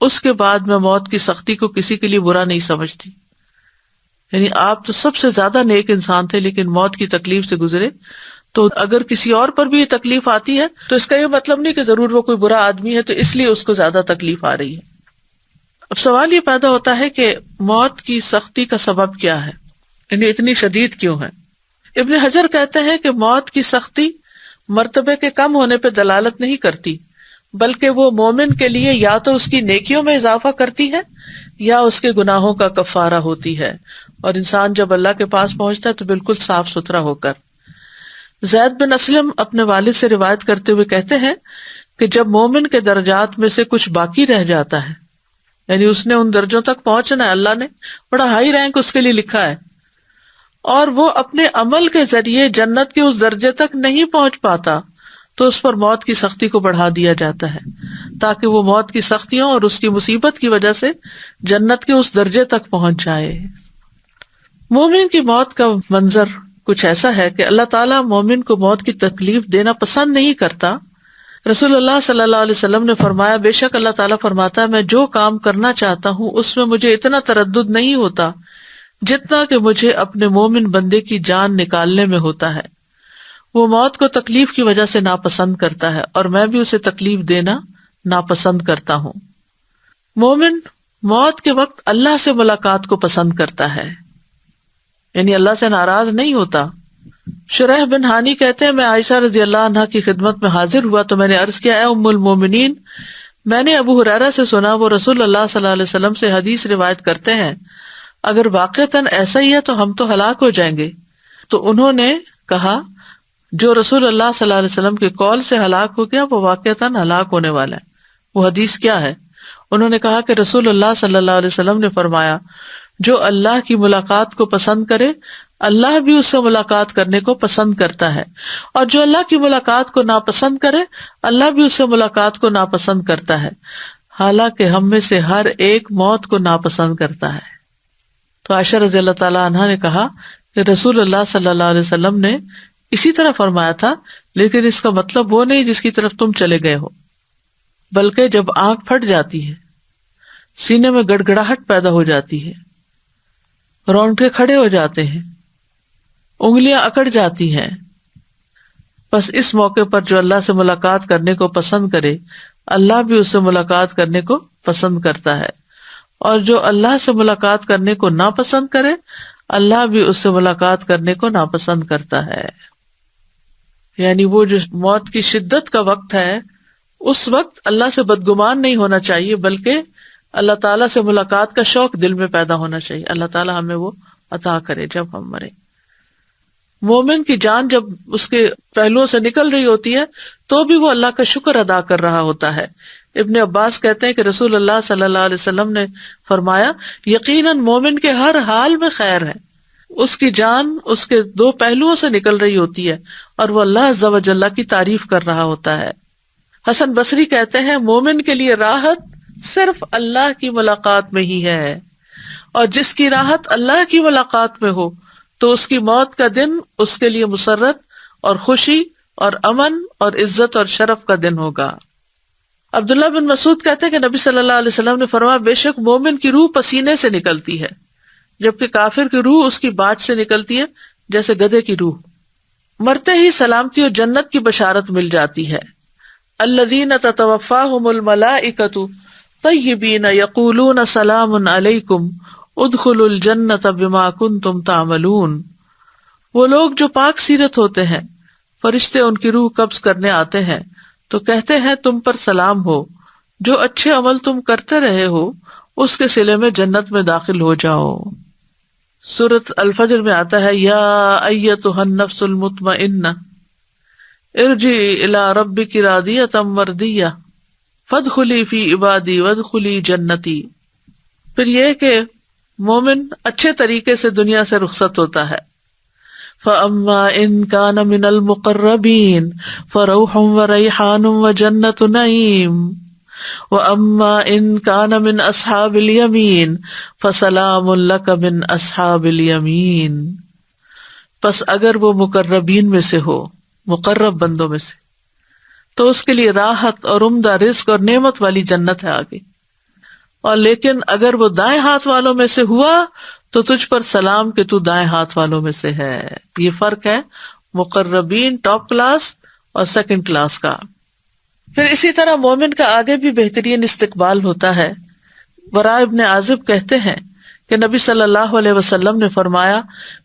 اس کے بعد میں موت کی سختی کو کسی کے لیے برا نہیں سمجھتی. یعنی آپ تو سب سے زیادہ نیک انسان تھے لیکن موت کی تکلیف سے گزرے، تو اگر کسی اور پر بھی یہ تکلیف آتی ہے تو اس کا یہ مطلب نہیں کہ ضرور وہ کوئی برا آدمی ہے تو اس لیے اس کو زیادہ تکلیف آ رہی ہے. اب سوال یہ پیدا ہوتا ہے کہ موت کی سختی کا سبب کیا ہے، یعنی اتنی شدید کیوں ہے. ابن حجر کہتے ہیں کہ موت کی سختی مرتبے کے کم ہونے پہ دلالت نہیں کرتی، بلکہ وہ مومن کے لیے یا تو اس کی نیکیوں میں اضافہ کرتی ہے یا اس کے گناہوں کا کفارہ ہوتی ہے، اور انسان جب اللہ کے پاس پہنچتا ہے تو بالکل صاف ستھرا ہو کر. زید بن اسلم اپنے والد سے روایت کرتے ہوئے کہتے ہیں کہ جب مومن کے درجات میں سے کچھ باقی رہ جاتا ہے، یعنی اس نے ان درجوں تک پہنچنا ہے، اللہ نے بڑا ہائی رینک اس کے لیے لکھا ہے، اور وہ اپنے عمل کے ذریعے جنت کے اس درجے تک نہیں پہنچ پاتا تو اس پر موت کی سختی کو بڑھا دیا جاتا ہے تاکہ وہ موت کی سختیوں اور اس کی مصیبت کی وجہ سے جنت کے اس درجے تک پہنچ جائے. مومن کی موت کا منظر کچھ ایسا ہے کہ اللہ تعالیٰ مومن کو موت کی تکلیف دینا پسند نہیں کرتا. رسول اللہ صلی اللہ علیہ وسلم نے فرمایا بے شک اللہ تعالیٰ فرماتا ہے میں جو کام کرنا چاہتا ہوں اس میں مجھے اتنا تردد نہیں ہوتا جتنا کہ مجھے اپنے مومن بندے کی جان نکالنے میں ہوتا ہے. وہ موت کو تکلیف کی وجہ سے ناپسند کرتا ہے اور میں بھی اسے تکلیف دینا ناپسند کرتا ہوں. مومن موت کے وقت اللہ سے ملاقات کو پسند کرتا ہے، یعنی اللہ سے ناراض نہیں ہوتا. شریح بن ہانی کہتے ہیں میں عائشہ رضی اللہ عنہا کی خدمت میں حاضر ہوا تو میں نے عرض کیا اے ام المومنین، میں نے ابو ہریرہ سے سنا وہ رسول اللہ صلی اللہ علیہ وسلم سے حدیث روایت کرتے ہیں اگر واقعتاً ایسا ہی ہے تو ہم تو ہلاک ہو جائیں گے. تو انہوں نے کہا جو رسول اللہ صلی اللہ علیہ وسلم کے قول سے ہلاک ہو گیا وہ واقعتاً ہلاک ہونے والا ہے. وہ حدیث کیا ہے؟ انہوں نے کہا کہ رسول اللہ صلی اللہ علیہ وسلم نے فرمایا جو اللہ کی ملاقات کو پسند کرے اللہ بھی اس سے ملاقات کرنے کو پسند کرتا ہے، اور جو اللہ کی ملاقات کو ناپسند کرے اللہ بھی اس سے ملاقات کو ناپسند کرتا ہے، حالانکہ ہم میں سے ہر ایک موت کو ناپسند کرتا ہے. تو عائشہ رضی اللہ تعالیٰ عنہا نے کہا کہ رسول اللہ صلی اللہ علیہ وسلم نے اسی طرح فرمایا تھا، لیکن اس کا مطلب وہ نہیں جس کی طرف تم چلے گئے ہو، بلکہ جب آنکھ پھٹ جاتی ہے، سینے میں گڑگڑاہٹ پیدا ہو جاتی ہے، رونگٹے کھڑے ہو جاتے ہیں، انگلیاں اکڑ جاتی ہیں، بس اس موقع پر جو اللہ سے ملاقات کرنے کو پسند کرے اللہ بھی اس سے ملاقات کرنے کو پسند کرتا ہے، اور جو اللہ سے ملاقات کرنے کو ناپسند کرے اللہ بھی اس سے ملاقات کرنے کو ناپسند کرتا ہے. یعنی وہ جو موت کی شدت کا وقت ہے اس وقت اللہ سے بدگمان نہیں ہونا چاہیے بلکہ اللہ تعالیٰ سے ملاقات کا شوق دل میں پیدا ہونا چاہیے. اللہ تعالیٰ ہمیں وہ عطا کرے جب ہم مرے. مومن کی جان جب اس کے پہلوؤں سے نکل رہی ہوتی ہے تو بھی وہ اللہ کا شکر ادا کر رہا ہوتا ہے. ابن عباس کہتے ہیں کہ رسول اللہ صلی اللہ علیہ وسلم نے فرمایا یقیناً مومن کے ہر حال میں خیر ہے، اس کی جان اس کے دو پہلوؤں سے نکل رہی ہوتی ہے اور وہ اللہ عز و جل کی تعریف کر رہا ہوتا ہے. حسن بصری کہتے ہیں مومن کے لیے راحت صرف اللہ کی ملاقات میں ہی ہے، اور جس کی راحت اللہ کی ملاقات میں ہو تو اس کی موت کا دن اس کے لیے مسرت اور خوشی اور امن اور عزت اور شرف کا دن ہوگا. عبداللہ بن مسعود کہتے ہیں کہ نبی صلی اللہ علیہ وسلم نے فرمایا بے شک مومن کی روح پسینے سے نکلتی ہے جبکہ کافر کی روح اس کی باٹ سے نکلتی ہے جیسے گدھے کی روح. مرتے ہی سلامتی اور جنت کی بشارت مل جاتی ہے. الذین تتوفاہم الملائکۃ طیبین یقولون سلام علیکم ادخلوا الجنۃ بما کنتم تعملون. وہ لوگ جو پاک سیرت ہوتے ہیں، فرشتے ان کی روح قبض کرنے آتے ہیں تو کہتے ہیں تم پر سلام ہو، جو اچھے عمل تم کرتے رہے ہو اس کے صلے میں جنت میں داخل ہو جاؤ. سورۃ الفجر میں آتا ہے یا ایتھا النفس المطمئنہ ارجعی الی ربک راضیۃ مرضیہ فادخلی فی عبادی وادخلی جنتی. پھر یہ کہ مومن اچھے طریقے سے دنیا سے رخصت ہوتا ہے. فَأَمَّا إِن كَانَ مِنَ الْمُقَرَّبِينَ فَرَوْحٌ وَرَيْحَانٌ وَجَنَّةُ نَعِيمٍ وَأَمَّا إِن كَانَ مِنْ أَصْحَابِ الْيَمِينِ فَسَلَامٌ لَكَ مِنْ أَصْحَابِ الْيَمِينِ. پس اگر وہ مقربین میں سے ہو، مقرب بندوں میں سے، تو اس کے لیے راحت اور عمدہ رزق اور نعمت والی جنت ہے آگے. اور لیکن اگر وہ دائیں ہاتھ والوں میں سے ہوا تو تجھ پر سلام کہ تو دائیں ہاتھ والوں میں سے ہے. یہ فرق ہے مقربین ٹاپ کلاس اور سیکنڈ کلاس کا. پھر اسی طرح مومن کا آگے بھی بہترین استقبال ہوتا ہے. براء ابن عازب کہتے ہیں کہ نبی صلی اللہ علیہ وسلم نے فرمایا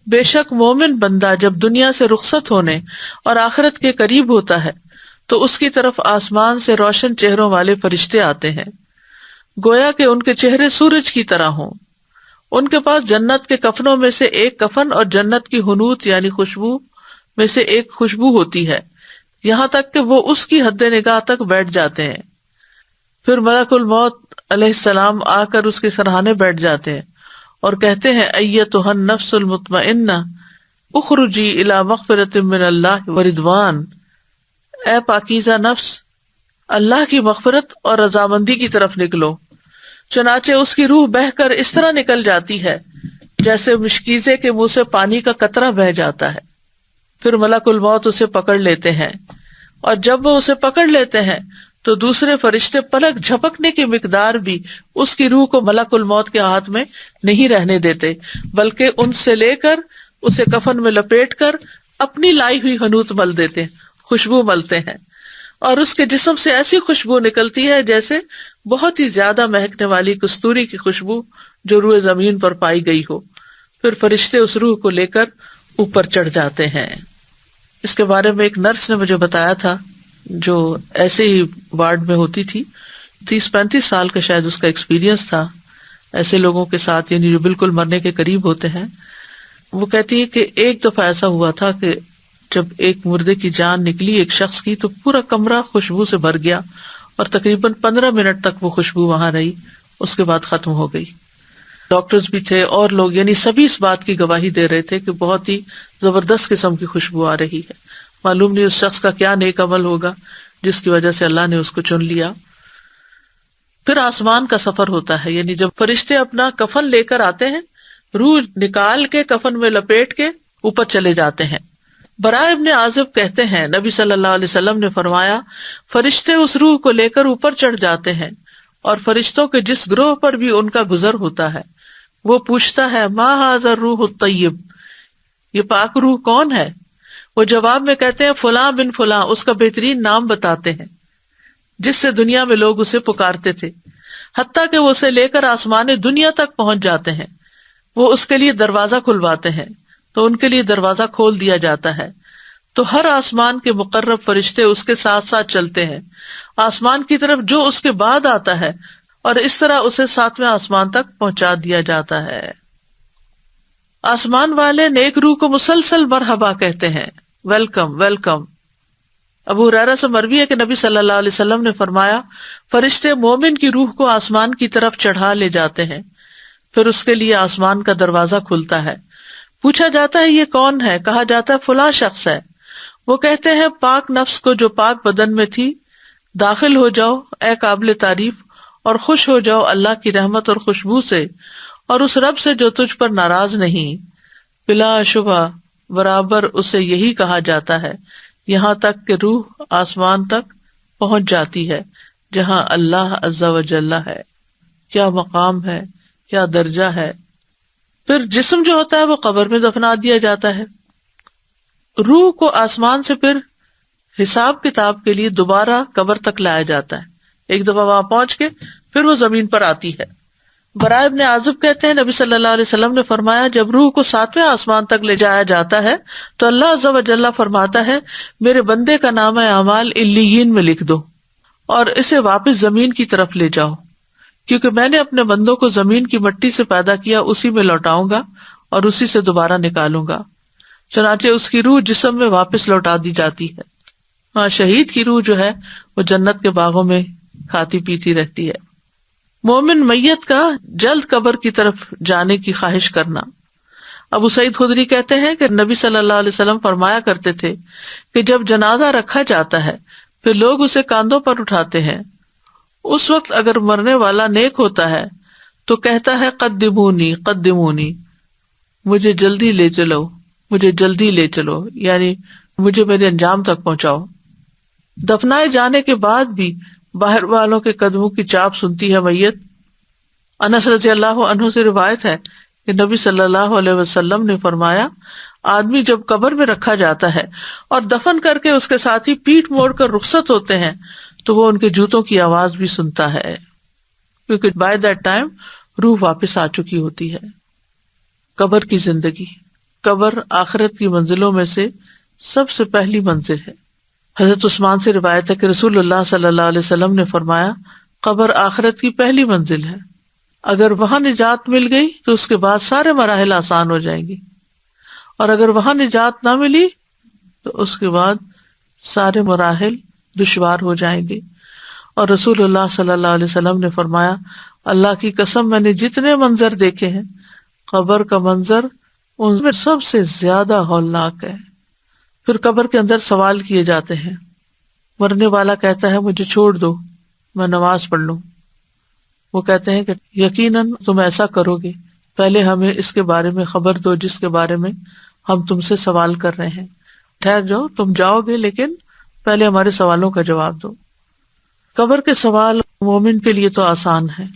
بے شک مومن بندہ جب دنیا سے رخصت ہونے اور آخرت کے قریب ہوتا ہے تو اس کی طرف آسمان سے روشن چہروں والے فرشتے آتے ہیں، گویا کہ ان کے چہرے سورج کی طرح ہوں. ان کے پاس جنت کے کفنوں میں سے ایک کفن اور جنت کی حنوط یعنی خوشبو میں سے ایک خوشبو ہوتی ہے، یہاں تک کہ وہ اس کی حد نگاہ تک بیٹھ جاتے ہیں. پھر ملک الموت علیہ السلام آ کر اس کے سرہانے بیٹھ جاتے ہیں اور کہتے ہیں ایتھا النفس المطمئنہ اخرجی الی مغفرۃ من اللہ ورضوان. اے پاکیزہ نفس، اللہ کی مغفرت اور رضامندی کی طرف نکلو. چنانچہ اس کی روح بہہ کر اس طرح نکل جاتی ہے جیسے مشکیزے کے منہ سے پانی کا قطرہ بہہ جاتا ہے. پھر ملک الموت اسے پکڑ لیتے ہیں، اور جب وہ اسے پکڑ لیتے ہیں تو دوسرے فرشتے پلک جھپکنے کی مقدار بھی اس کی روح کو ملک الموت کے ہاتھ میں نہیں رہنے دیتے، بلکہ ان سے لے کر اسے کفن میں لپیٹ کر اپنی لائی ہوئی حنوط مل دیتے ہیں، خوشبو ملتے ہیں، اور اس کے جسم سے ایسی خوشبو نکلتی ہے جیسے بہت ہی زیادہ مہکنے والی کستوری کی خوشبو جو روئے زمین پر پائی گئی ہو. پھر فرشتے اس روح کو لے کر اوپر چڑھ جاتے ہیں. اس کے بارے میں ایک نرس نے مجھے بتایا تھا جو ایسے ہی وارڈ میں ہوتی تھی، 30-35 سال کا شاید اس کا ایکسپیرینس تھا ایسے لوگوں کے ساتھ، یعنی جو بالکل مرنے کے قریب ہوتے ہیں. وہ کہتی ہے کہ ایک دفعہ ایسا ہوا تھا کہ جب ایک مردے کی جان نکلی ایک شخص کی تو پورا کمرہ خوشبو سے بھر گیا اور تقریباً 15 منٹ تک وہ خوشبو وہاں رہی، اس کے بعد ختم ہو گئی. ڈاکٹرز بھی تھے اور لوگ، یعنی سبھی اس بات کی گواہی دے رہے تھے کہ بہت ہی زبردست قسم کی خوشبو آ رہی ہے. معلوم نہیں اس شخص کا کیا نیک عمل ہوگا جس کی وجہ سے اللہ نے اس کو چن لیا. پھر آسمان کا سفر ہوتا ہے، یعنی جب فرشتے اپنا کفن لے کر آتے ہیں، روح نکال کے کفن میں لپیٹ کے اوپر چلے جاتے ہیں. براء ابن عازب کہتے ہیں نبی صلی اللہ علیہ وسلم نے فرمایا فرشتے اس روح کو لے کر اوپر چڑھ جاتے ہیں، اور فرشتوں کے جس گروہ پر بھی ان کا گزر ہوتا ہے وہ پوچھتا ہے ما ھذا الروح الطیب، یہ پاک روح کون ہے؟ وہ جواب میں کہتے ہیں فلاں بن فلاں، اس کا بہترین نام بتاتے ہیں جس سے دنیا میں لوگ اسے پکارتے تھے، حتیٰ کہ وہ اسے لے کر آسمان دنیا تک پہنچ جاتے ہیں. وہ اس کے لیے دروازہ کھلواتے ہیں تو ان کے لیے دروازہ کھول دیا جاتا ہے، تو ہر آسمان کے مقرب فرشتے اس کے ساتھ ساتھ چلتے ہیں آسمان کی طرف جو اس کے بعد آتا ہے، اور اس طرح اسے 7ویں آسمان تک پہنچا دیا جاتا ہے. آسمان والے نیک روح کو مسلسل مرحبا کہتے ہیں، ویلکم ویلکم. ابو ہریرہ سے مروی ہے کہ نبی صلی اللہ علیہ وسلم نے فرمایا فرشتے مومن کی روح کو آسمان کی طرف چڑھا لے جاتے ہیں، پھر اس کے لیے آسمان کا دروازہ کھلتا ہے. پوچھا جاتا ہے یہ کون ہے؟ کہا جاتا ہے فلاں شخص ہے. وہ کہتے ہیں پاک نفس کو جو پاک بدن میں تھی، داخل ہو جاؤ اے قابل تعریف، اور خوش ہو جاؤ اللہ کی رحمت اور خوشبو سے اور اس رب سے جو تجھ پر ناراض نہیں. بلا شبہ برابر اسے یہی کہا جاتا ہے یہاں تک کہ روح آسمان تک پہنچ جاتی ہے جہاں اللہ عز و جل ہے. کیا مقام ہے، کیا درجہ ہے. پھر جسم جو ہوتا ہے وہ قبر میں دفنا دیا جاتا ہے. روح کو آسمان سے پھر حساب کتاب کے لیے دوبارہ قبر تک لایا جاتا ہے. ایک دفعہ وہاں پہنچ کے پھر وہ زمین پر آتی ہے. براء ابن عازب کہتے ہیں نبی صلی اللہ علیہ وسلم نے فرمایا جب روح کو 7ویں آسمان تک لے جایا جاتا ہے تو اللہ عز و جل فرماتا ہے میرے بندے کا نام اعمال علیین میں لکھ دو اور اسے واپس زمین کی طرف لے جاؤ، کیونکہ میں نے اپنے بندوں کو زمین کی مٹی سے پیدا کیا، اسی میں لوٹاؤں گا اور اسی سے دوبارہ نکالوں گا. چنانچہ اس کی روح جسم میں واپس لوٹا دی جاتی ہے. ہاں، شہید کی روح جو ہے وہ جنت کے باغوں میں کھاتی پیتی رہتی ہے. مومن میت کا جلد قبر کی طرف جانے کی خواہش کرنا. ابو سعید خدری کہتے ہیں کہ نبی صلی اللہ علیہ وسلم فرمایا کرتے تھے کہ جب جنازہ رکھا جاتا ہے پھر لوگ اسے کاندھوں پر اٹھاتے ہیں، اس وقت اگر مرنے والا نیک ہوتا ہے تو کہتا ہے قدمونی قدمونی، مجھے جلدی لے چلو، مجھے جلدی لے چلو، یعنی مجھے میرے انجام تک پہنچاؤ. دفنائے جانے کے بعد بھی باہر والوں کے قدموں کی چاپ سنتی ہے میت. انس رضی اللہ عنہ سے روایت ہے کہ نبی صلی اللہ علیہ وسلم نے فرمایا آدمی جب قبر میں رکھا جاتا ہے اور دفن کر کے اس کے ساتھی پیٹھ موڑ کر رخصت ہوتے ہیں تو وہ ان کے جوتوں کی آواز بھی سنتا ہے، کیونکہ بائی دیٹ ٹائم روح واپس آ چکی ہوتی ہے. قبر کی زندگی. قبر آخرت کی منزلوں میں سے سب سے پہلی منزل ہے. حضرت عثمان سے روایت ہے کہ رسول اللہ صلی اللہ علیہ وسلم نے فرمایا قبر آخرت کی پہلی منزل ہے، اگر وہاں نجات مل گئی تو اس کے بعد سارے مراحل آسان ہو جائیں گی، اور اگر وہاں نجات نہ ملی تو اس کے بعد سارے مراحل دشوار ہو جائیں گے. اور رسول اللہ صلی اللہ علیہ وسلم نے فرمایا اللہ کی قسم میں نے جتنے منظر دیکھے ہیں قبر کا منظر ان میں سب سے زیادہ ہولناک ہے. پھر قبر کے اندر سوال کیے جاتے ہیں. مرنے والا کہتا ہے مجھے چھوڑ دو، میں نماز پڑھ لوں. وہ کہتے ہیں کہ یقیناً تم ایسا کرو گے، پہلے ہمیں اس کے بارے میں خبر دو جس کے بارے میں ہم تم سے سوال کر رہے ہیں. ٹھہر جاؤ، تم جاؤ گے لیکن پہلے ہمارے سوالوں کا جواب دو. قبر کے سوال مومن کے لیے تو آسان ہے،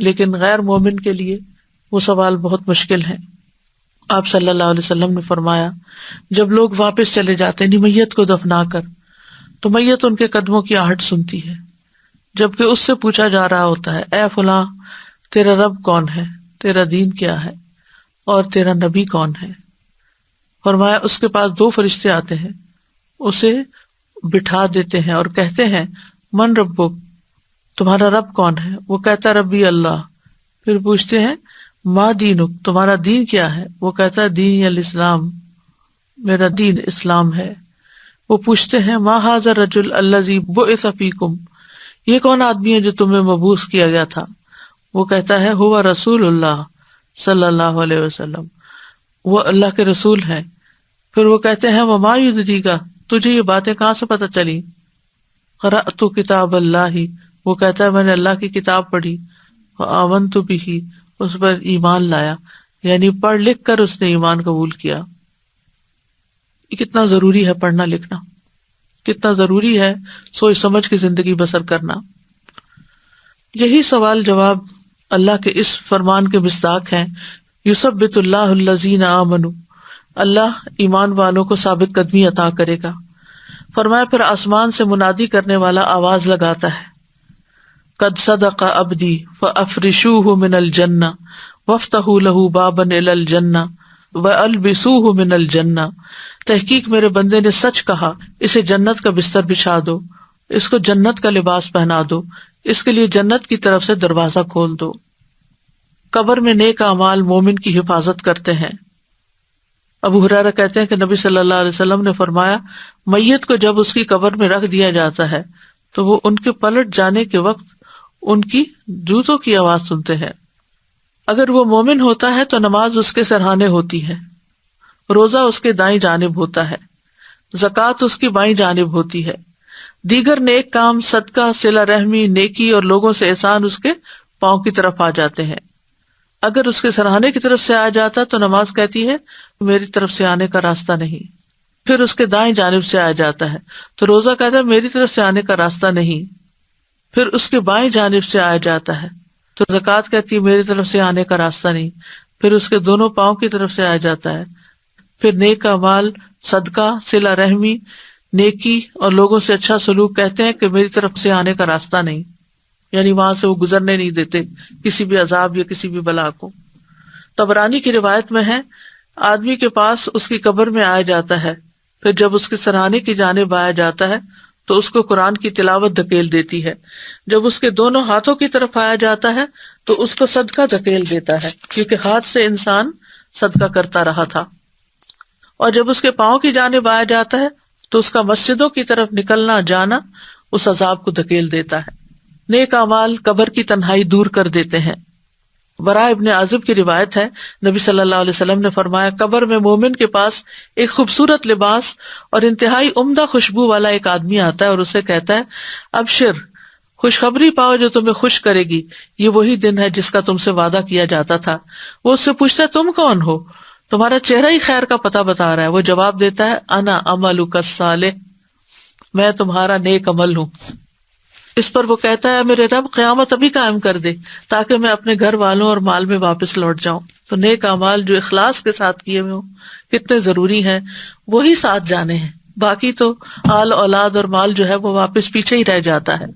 لیکن غیر مومن کے لیے وہ سوال بہت مشکل ہے. آپ صلی اللہ علیہ وسلم نے فرمایا جب لوگ واپس چلے جاتے ہیں میت کو دفنا کر تو میت ان کے قدموں کی آہٹ سنتی ہے، جبکہ اس سے پوچھا جا رہا ہوتا ہے اے فلاں تیرا رب کون ہے، تیرا دین کیا ہے اور تیرا نبی کون ہے. فرمایا اس کے پاس 2 فرشتے آتے ہیں، اسے بٹھا دیتے ہیں اور کہتے ہیں من ربک، تمہارا رب کون ہے؟ وہ کہتا ہے ربی اللہ. پھر پوچھتے ہیں ما دینک، تمہارا دین کیا ہے؟ وہ کہتا ہے دین الاسلام، میرا دین اسلام ہے. وہ پوچھتے ہیں ما ھذا الرجل الذی بعث فیکم، یہ کون آدمی ہے جو تمہیں مبعوث کیا گیا تھا؟ وہ کہتا ہے ہوا رسول اللہ صلی اللہ علیہ وسلم، وہ اللہ کے رسول ہیں. پھر وہ کہتے ہیں وما یدریک، تجھے یہ باتیں کہاں سے پتہ چلی؟ قرأت کتاب اللہ، وہ کہتا ہے میں نے اللہ کی کتاب پڑھی، آمنت بہ، اس پر ایمان لایا، یعنی پڑھ لکھ کر اس نے ایمان قبول کیا. یہ کتنا ضروری ہے پڑھنا لکھنا، کتنا ضروری ہے سوچ سمجھ کے زندگی بسر کرنا. یہی سوال جواب اللہ کے اس فرمان کے مصداق ہیں یثبت اللہ الذین آمنوا، اللہ ایمان والوں کو ثابت قدمی عطا کرے گا. فرمایا پھر آسمان سے منادی کرنے والا آواز لگاتا ہے قد صدق عبدی فافرشوہ من الجنہ وافتحوا لہ بابا الی الجنہ والبسوہ من الجنہ، تحقیق میرے بندے نے سچ کہا، اسے جنت کا بستر بچھا دو، اس کو جنت کا لباس پہنا دو، اس کے لیے جنت کی طرف سے دروازہ کھول دو. قبر میں نیک اعمال مومن کی حفاظت کرتے ہیں. ابو ہریرہ کہتے ہیں کہ نبی صلی اللہ علیہ وسلم نے فرمایا میت کو جب اس کی قبر میں رکھ دیا جاتا ہے تو وہ ان کے پلٹ جانے کے وقت ان کی جوتوں کی آواز سنتے ہیں. اگر وہ مومن ہوتا ہے تو نماز اس کے سرہانے ہوتی ہے، روزہ اس کے دائیں جانب ہوتا ہے، زکوٰۃ اس کی بائیں جانب ہوتی ہے، دیگر نیک کام صدقہ، صلہ رحمی، نیکی اور لوگوں سے احسان اس کے پاؤں کی طرف آ جاتے ہیں. اگر اس کے سرہانے کی طرف سے آ جاتا تو نماز کہتی ہے میری طرف سے آنے کا راستہ نہیں. پھر اس کے دائیں جانب سے آ جاتا ہے تو روزہ کہتا ہے میری طرف سے آنے کا راستہ نہیں. پھر اس کے بائیں جانب سے آ جاتا ہے تو زکوٰۃ کہتی ہے میری طرف سے آنے کا راستہ نہیں. پھر اس کے دونوں پاؤں کی طرف سے آیا جاتا ہے، پھر نیک اعمال، صدقہ، صلہ رحمی، نیکی اور لوگوں سے اچھا سلوک کہتے ہیں کہ میری طرف سے آنے کا راستہ نہیں، یعنی وہاں سے وہ گزرنے نہیں دیتے کسی بھی عذاب یا کسی بھی بلا کو۔ طبرانی کی روایت میں ہے، آدمی کے پاس اس کی قبر میں آیا جاتا ہے، پھر جب اس کے سرہانے کی جانب آیا جاتا ہے تو اس کو قرآن کی تلاوت دھکیل دیتی ہے، جب اس کے دونوں ہاتھوں کی طرف آیا جاتا ہے تو اس کو صدقہ دھکیل دیتا ہے، کیونکہ ہاتھ سے انسان صدقہ کرتا رہا تھا، اور جب اس کے پاؤں کی جانب آیا جاتا ہے تو اس کا مسجدوں کی طرف نکلنا جانا اس عذاب کو دھکیل دیتا ہے۔ نیک اعمال قبر کی تنہائی دور کر دیتے ہیں۔ براء ابن عازب کی روایت ہے، نبی صلی اللہ علیہ وسلم نے فرمایا، قبر میں مومن کے پاس ایک خوبصورت لباس اور انتہائی عمدہ خوشبو والا ایک آدمی آتا ہے اور اسے کہتا ہے، ابشر، خوشخبری پاؤ جو تمہیں خوش کرے گی، یہ وہی دن ہے جس کا تم سے وعدہ کیا جاتا تھا۔ وہ اس سے پوچھتا ہے، تم کون ہو؟ تمہارا چہرہ ہی خیر کا پتہ بتا رہا ہے۔ وہ جواب دیتا ہے، انا عملک الصالح، میں تمہارا نیک عمل ہوں۔ اس پر وہ کہتا ہے، میرے رب قیامت ابھی قائم کر دے تاکہ میں اپنے گھر والوں اور مال میں واپس لوٹ جاؤں۔ تو نیک اعمال جو اخلاص کے ساتھ کیے ہوئے ہوں کتنے ضروری ہیں، وہی ساتھ جانے ہیں، باقی تو آل اولاد اور مال جو ہے وہ واپس پیچھے ہی رہ جاتا ہے۔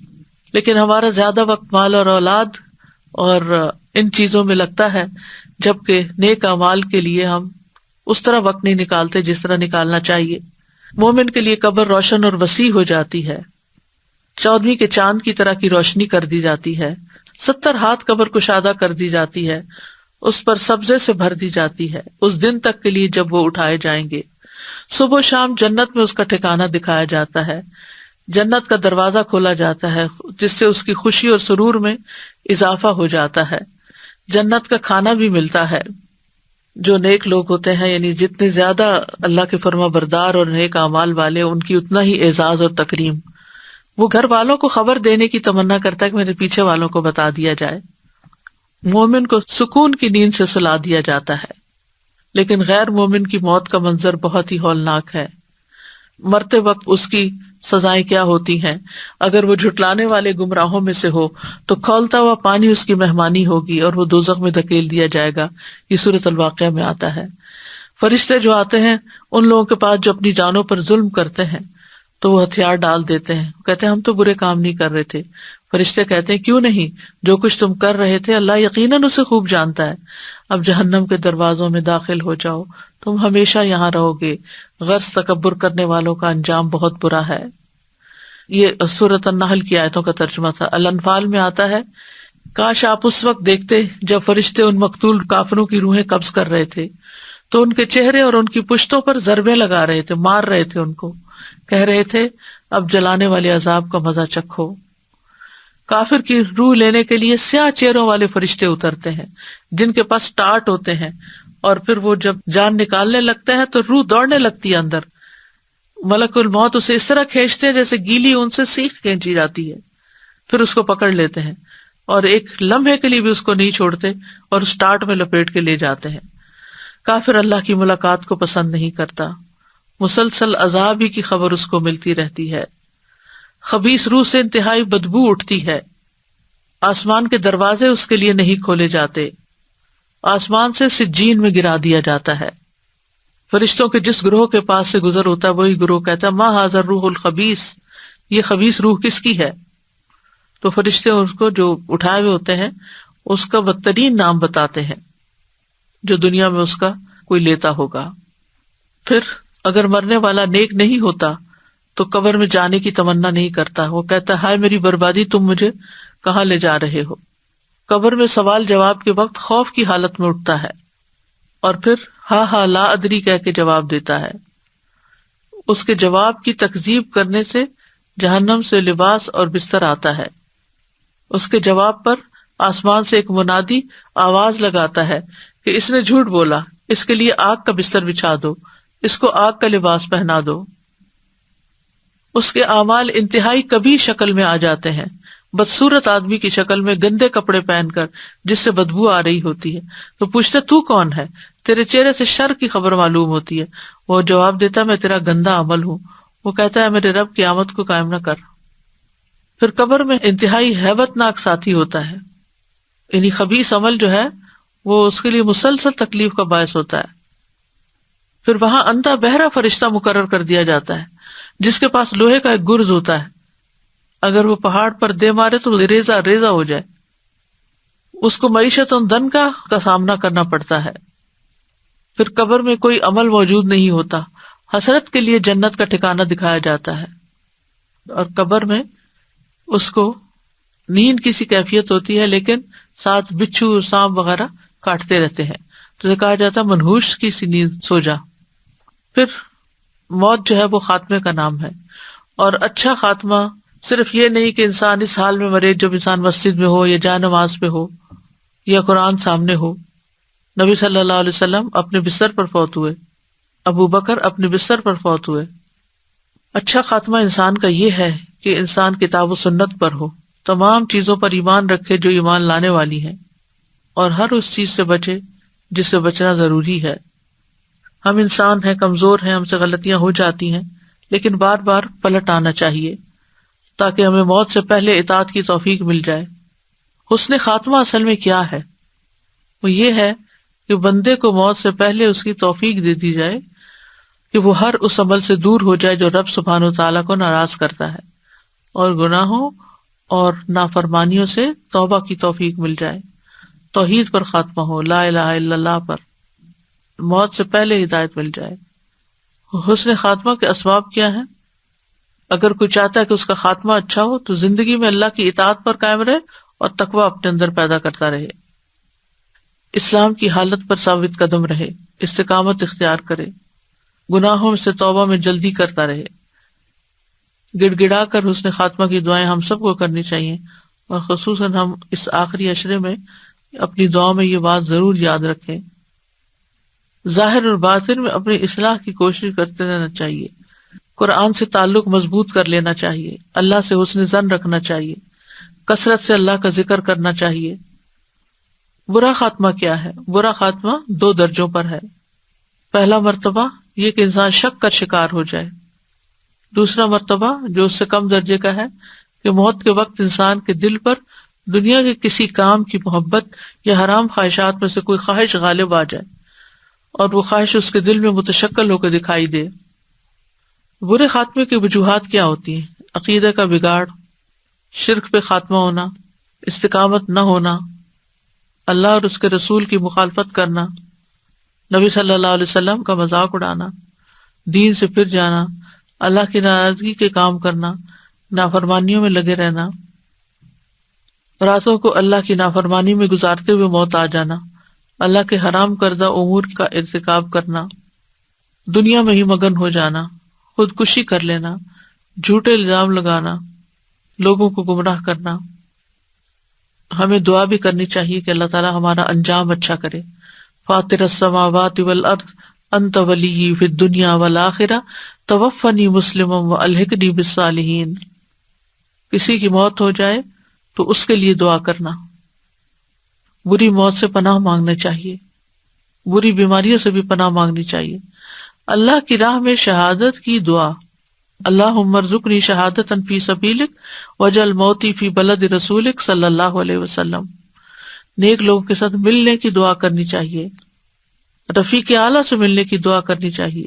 لیکن ہمارا زیادہ وقت مال اور اولاد اور ان چیزوں میں لگتا ہے، جبکہ نیک اعمال کے لیے ہم اس طرح وقت نہیں نکالتے جس طرح نکالنا چاہیے۔ مومن کے لیے قبر روشن اور وسیع ہو جاتی ہے، 14ویں کے چاند کی طرح کی روشنی کر دی جاتی ہے، 70 ہاتھ قبر کشادہ کر دی جاتی ہے، اس پر سبزے سے بھر دی جاتی ہے اس دن تک کے لیے جب وہ اٹھائے جائیں گے۔ صبح و شام جنت میں اس کا ٹھکانہ دکھایا جاتا ہے، جنت کا دروازہ کھولا جاتا ہے جس سے اس کی خوشی اور سرور میں اضافہ ہو جاتا ہے۔ جنت کا کھانا بھی ملتا ہے۔ جو نیک لوگ ہوتے ہیں، یعنی جتنے زیادہ اللہ کے فرما بردار اور نیک اعمال والے، ان کی اتنا ہی اعزاز اور تکریم۔ وہ گھر والوں کو خبر دینے کی تمنا کرتا ہے کہ میرے پیچھے والوں کو بتا دیا جائے۔ مومن کو سکون کی نیند سے سلا دیا جاتا ہے، لیکن غیر مومن کی موت کا منظر بہت ہی ہولناک ہے۔ مرتے وقت اس کی سزائیں کیا ہوتی ہیں؟ اگر وہ جھٹلانے والے گمراہوں میں سے ہو تو کھولتا ہوا پانی اس کی مہمانی ہوگی اور وہ دوزخ میں دھکیل دیا جائے گا۔ یہ سورۃ الواقعہ میں آتا ہے۔ فرشتے جو آتے ہیں ان لوگوں کے پاس جو اپنی جانوں پر ظلم کرتے ہیں تو وہ ہتھیار ڈال دیتے ہیں، کہتے ہیں ہم تو برے کام نہیں کر رہے تھے۔ فرشتے کہتے ہیں کیوں نہیں، جو کچھ تم کر رہے تھے اللہ یقیناً اسے خوب جانتا ہے۔ اب جہنم کے دروازوں میں داخل ہو جاؤ، تم ہمیشہ یہاں رہو گے، غرض تکبر کرنے والوں کا انجام بہت برا ہے۔ یہ سورۃ النحل کی آیتوں کا ترجمہ تھا۔ الانفال میں آتا ہے، کاش آپ اس وقت دیکھتے جب فرشتے ان مقتول کافروں کی روحیں قبض کر رہے تھے تو ان کے چہرے اور ان کی پشتوں پر ضربیں لگا رہے تھے، مار رہے تھے ان کو، کہہ رہے تھے اب جلانے والے عذاب کا مزہ چکھو۔ کافر کی روح لینے کے لیے سیاہ چہروں والے فرشتے اترتے ہیں جن کے پاس ٹارٹ ہوتے ہیں، اور پھر وہ جب جان نکالنے لگتے ہیں تو روح دوڑنے لگتی ہے اندر۔ ملک الموت اسے اس طرح کھینچتے ہیں جیسے گیلی اون سے سیخ کھینچی جاتی ہے، پھر اس کو پکڑ لیتے ہیں اور ایک لمحے کے لیے بھی اس کو نہیں چھوڑتے اور اس ٹارٹ میں لپیٹ کے لے جاتے ہیں۔ کافر اللہ کی ملاقات کو پسند نہیں کرتا، مسلسل عذاب ہی کی خبر اس کو ملتی رہتی ہے۔ خبیث روح سے انتہائی بدبو اٹھتی ہے، آسمان کے دروازے اس کے لیے نہیں کھولے جاتے، آسمان سے سجین میں گرا دیا جاتا ہے۔ فرشتوں کے جس گروہ کے پاس سے گزر ہوتا ہے وہی گروہ کہتا ہے ما ھذا الروح الخبیث، یہ خبیث روح کس کی ہے؟ تو فرشتے اس کو جو اٹھائے ہوئے ہوتے ہیں اس کا بدترین نام بتاتے ہیں جو دنیا میں اس کا کوئی لیتا ہوگا۔ پھر اگر مرنے والا نیک نہیں ہوتا تو قبر میں جانے کی تمنا نہیں کرتا، وہ کہتا ہے ہائے میری بربادی، تم مجھے کہاں لے جا رہے ہو؟ قبر میں سوال جواب کے وقت خوف کی حالت میں اٹھتا ہے اور پھر ہاں ہاں لا ادری کہہ کے جواب دیتا ہے۔ اس کے جواب کی تکذیب کرنے سے جہنم سے لباس اور بستر آتا ہے۔ اس کے جواب پر آسمان سے ایک منادی آواز لگاتا ہے کہ اس نے جھوٹ بولا، اس کے لیے آگ کا بستر بچھا دو، اس کو آگ کا لباس پہنا دو۔ اس کے اعمال انتہائی کبھی شکل میں آ جاتے ہیں، بدصورت آدمی کی شکل میں گندے کپڑے پہن کر جس سے بدبو آ رہی ہوتی ہے۔ تو پوچھتے تو کون ہے؟ تیرے چہرے سے شر کی خبر معلوم ہوتی ہے۔ وہ جواب دیتا میں تیرا گندا عمل ہوں۔ وہ کہتا ہے میرے رب قیامت کو قائم نہ کر۔ پھر قبر میں انتہائی ہیبت ناک ساتھی ہوتا ہے، یعنی خبیث عمل جو ہے وہ اس کے لیے مسلسل تکلیف کا باعث ہوتا ہے. پھر وہاں اندھا بہرا فرشتہ مقرر کر دیا جاتا ہے جس کے پاس لوہے کا ایک گرز ہوتا ہے، اگر وہ پہاڑ پر دے مارے تو ریزہ ریزہ ہو جائے. اس کو معیشت دنکا کا سامنا کرنا پڑتا ہے. پھر قبر میں کوئی عمل موجود نہیں ہوتا، حسرت کے لیے جنت کا ٹھکانہ دکھایا جاتا ہے. اور قبر میں اس کو نیند کی سی کیفیت ہوتی ہے، لیکن ساتھ بچھو سانپ وغیرہ کاٹتے رہتے ہیں، تو یہ کہا جاتا ہے منحوس کی سی نیند سو جا. پھر موت جو ہے وہ خاتمے کا نام ہے، اور اچھا خاتمہ صرف یہ نہیں کہ انسان اس حال میں مرے جب انسان مسجد میں ہو یا جائے نماز پہ ہو یا قرآن سامنے ہو. نبی صلی اللہ علیہ وسلم اپنے بستر پر فوت ہوئے، ابو بکر اپنے بستر پر فوت ہوئے. اچھا خاتمہ انسان کا یہ ہے کہ انسان کتاب و سنت پر ہو، تمام چیزوں پر ایمان رکھے جو ایمان لانے والی ہیں، اور ہر اس چیز سے بچے جس سے بچنا ضروری ہے. ہم انسان ہیں، کمزور ہیں، ہم سے غلطیاں ہو جاتی ہیں، لیکن بار بار پلٹ آنا چاہیے تاکہ ہمیں موت سے پہلے اطاعت کی توفیق مل جائے. حسن خاتمہ اصل میں کیا ہے؟ وہ یہ ہے کہ بندے کو موت سے پہلے اس کی توفیق دے دی جائے کہ وہ ہر اس عمل سے دور ہو جائے جو رب سبحانہ و تعالیٰ کو ناراض کرتا ہے، اور گناہوں اور نافرمانیوں سے توبہ کی توفیق مل جائے. توحید پر خاتمہ ہو، لا الہ الا اللہ پر، موت سے پہلے ہدایت مل جائے. حسن خاتمہ کے اسباب کیا ہیں؟ اگر کوئی چاہتا ہے کہ اس کا خاتمہ اچھا ہو تو زندگی میں اللہ کی اطاعت پر قائم رہے اور تقویٰ اپنے اندر پیدا کرتا رہے، اسلام کی حالت پر ثابت قدم رہے، استقامت اختیار کرے، گناہوں سے توبہ میں جلدی کرتا رہے. گڑ گڑا کر حسن خاتمہ کی دعائیں ہم سب کو کرنی چاہیے، اور خصوصاً ہم اس آخری عشرے میں اپنی دعاؤں میں یہ بات ضرور یاد رکھیں. ظاہر اور باطن میں اپنی اصلاح کی کوشش کرتے رہنا چاہیے، قرآن سے تعلق مضبوط کر لینا چاہیے، اللہ سے حسن ظن رکھنا چاہیے، کثرت سے اللہ کا ذکر کرنا چاہیے. برا خاتمہ کیا ہے؟ برا خاتمہ 2 درجوں پر ہے. پہلا مرتبہ یہ کہ انسان شک کا شکار ہو جائے. دوسرا مرتبہ جو اس سے کم درجے کا ہے کہ موت کے وقت انسان کے دل پر دنیا کے کسی کام کی محبت یا حرام خواہشات میں سے کوئی خواہش غالب آ جائے اور وہ خواہش اس کے دل میں متشکل ہو کے دکھائی دے. برے خاتمے کی وجوہات کیا ہوتی ہیں؟ عقیدہ کا بگاڑ، شرک پہ خاتمہ ہونا، استقامت نہ ہونا، اللہ اور اس کے رسول کی مخالفت کرنا، نبی صلی اللہ علیہ وسلم کا مذاق اڑانا، دین سے پھر جانا، اللہ کی ناراضگی کے کام کرنا، نافرمانیوں میں لگے رہنا، راتوں کو اللہ کی نافرمانی میں گزارتے ہوئے موت آ جانا، اللہ کے حرام کردہ امور کا ارتکاب کرنا، دنیا میں ہی مگن ہو جانا، خودکشی کر لینا، جھوٹے الزام لگانا، لوگوں کو گمراہ کرنا. ہمیں دعا بھی کرنی چاہیے کہ اللہ تعالیٰ ہمارا انجام اچھا کرے. فاطر السماوات والارض انت ولی فی الدنیا والآخرہ توفنی مسلما والحقنی بالصالحین. کسی کی موت ہو جائے تو اس کے لیے دعا کرنا. بری موت سے پناہ مانگنا چاہیے، بری بیماریوں سے بھی پناہ مانگنی چاہیے. اللہ کی راہ میں شہادت کی دعا، اللہم ارزقنی شہادتا فی سبیلک واجعل موتی فی بلد رسولک صلی اللہ علیہ وسلم. نیک لوگوں کے ساتھ ملنے کی دعا کرنی چاہیے، رفیق اعلیٰ سے ملنے کی دعا کرنی چاہیے،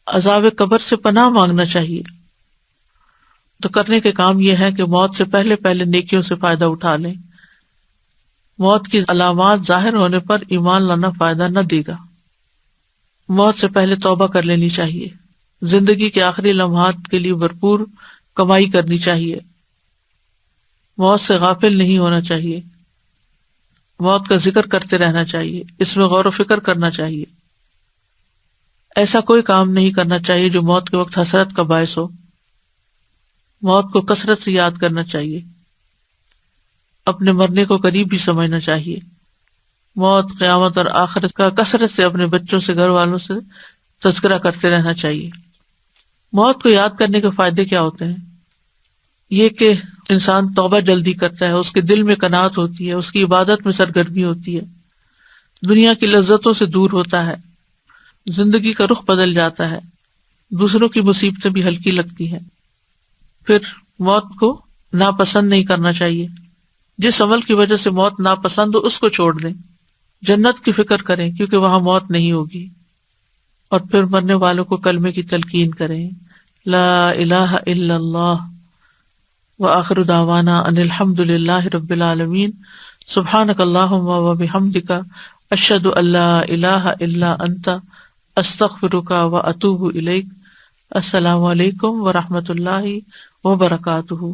عذاب قبر سے پناہ مانگنا چاہیے. تو کرنے کے کام یہ ہے کہ موت سے پہلے پہلے نیکیوں سے فائدہ اٹھا لیں. موت کی علامات ظاہر ہونے پر ایمان لانا فائدہ نہ دے گا. موت سے پہلے توبہ کر لینی چاہیے، زندگی کے آخری لمحات کے لیے بھرپور کمائی کرنی چاہیے، موت سے غافل نہیں ہونا چاہیے، موت کا ذکر کرتے رہنا چاہیے، اس میں غور و فکر کرنا چاہیے. ایسا کوئی کام نہیں کرنا چاہیے جو موت کے وقت حسرت کا باعث ہو. موت کو کثرت سے یاد کرنا چاہیے، اپنے مرنے کو قریب بھی سمجھنا چاہیے. موت، قیامت اور آخرت کا کثرت سے اپنے بچوں سے، گھر والوں سے تذکرہ کرتے رہنا چاہیے. موت کو یاد کرنے کے فائدے کیا ہوتے ہیں؟ یہ کہ انسان توبہ جلدی کرتا ہے، اس کے دل میں قناعت ہوتی ہے، اس کی عبادت میں سرگرمی ہوتی ہے، دنیا کی لذتوں سے دور ہوتا ہے، زندگی کا رخ بدل جاتا ہے، دوسروں کی مصیبتیں بھی ہلکی لگتی ہیں. پھر موت کو ناپسند نہیں کرنا چاہیے. جس عمل کی وجہ سے موت ناپسند ہو اس کو چھوڑ دیں. جنت کی فکر کریں کیونکہ وہاں موت نہیں ہوگی، اور پھر مرنے والوں کو کلمے کی تلقین کریں، لا الہ الا اللہ، وآخر دعوانا ان الحمد للہ رب العالمین، سبحانک اللہم وبحمدک، اشہد ان لا الہ الا انت، استغفرک واتوب الیک۔ السلام علیکم ورحمۃ اللہ وبرکاتہ۔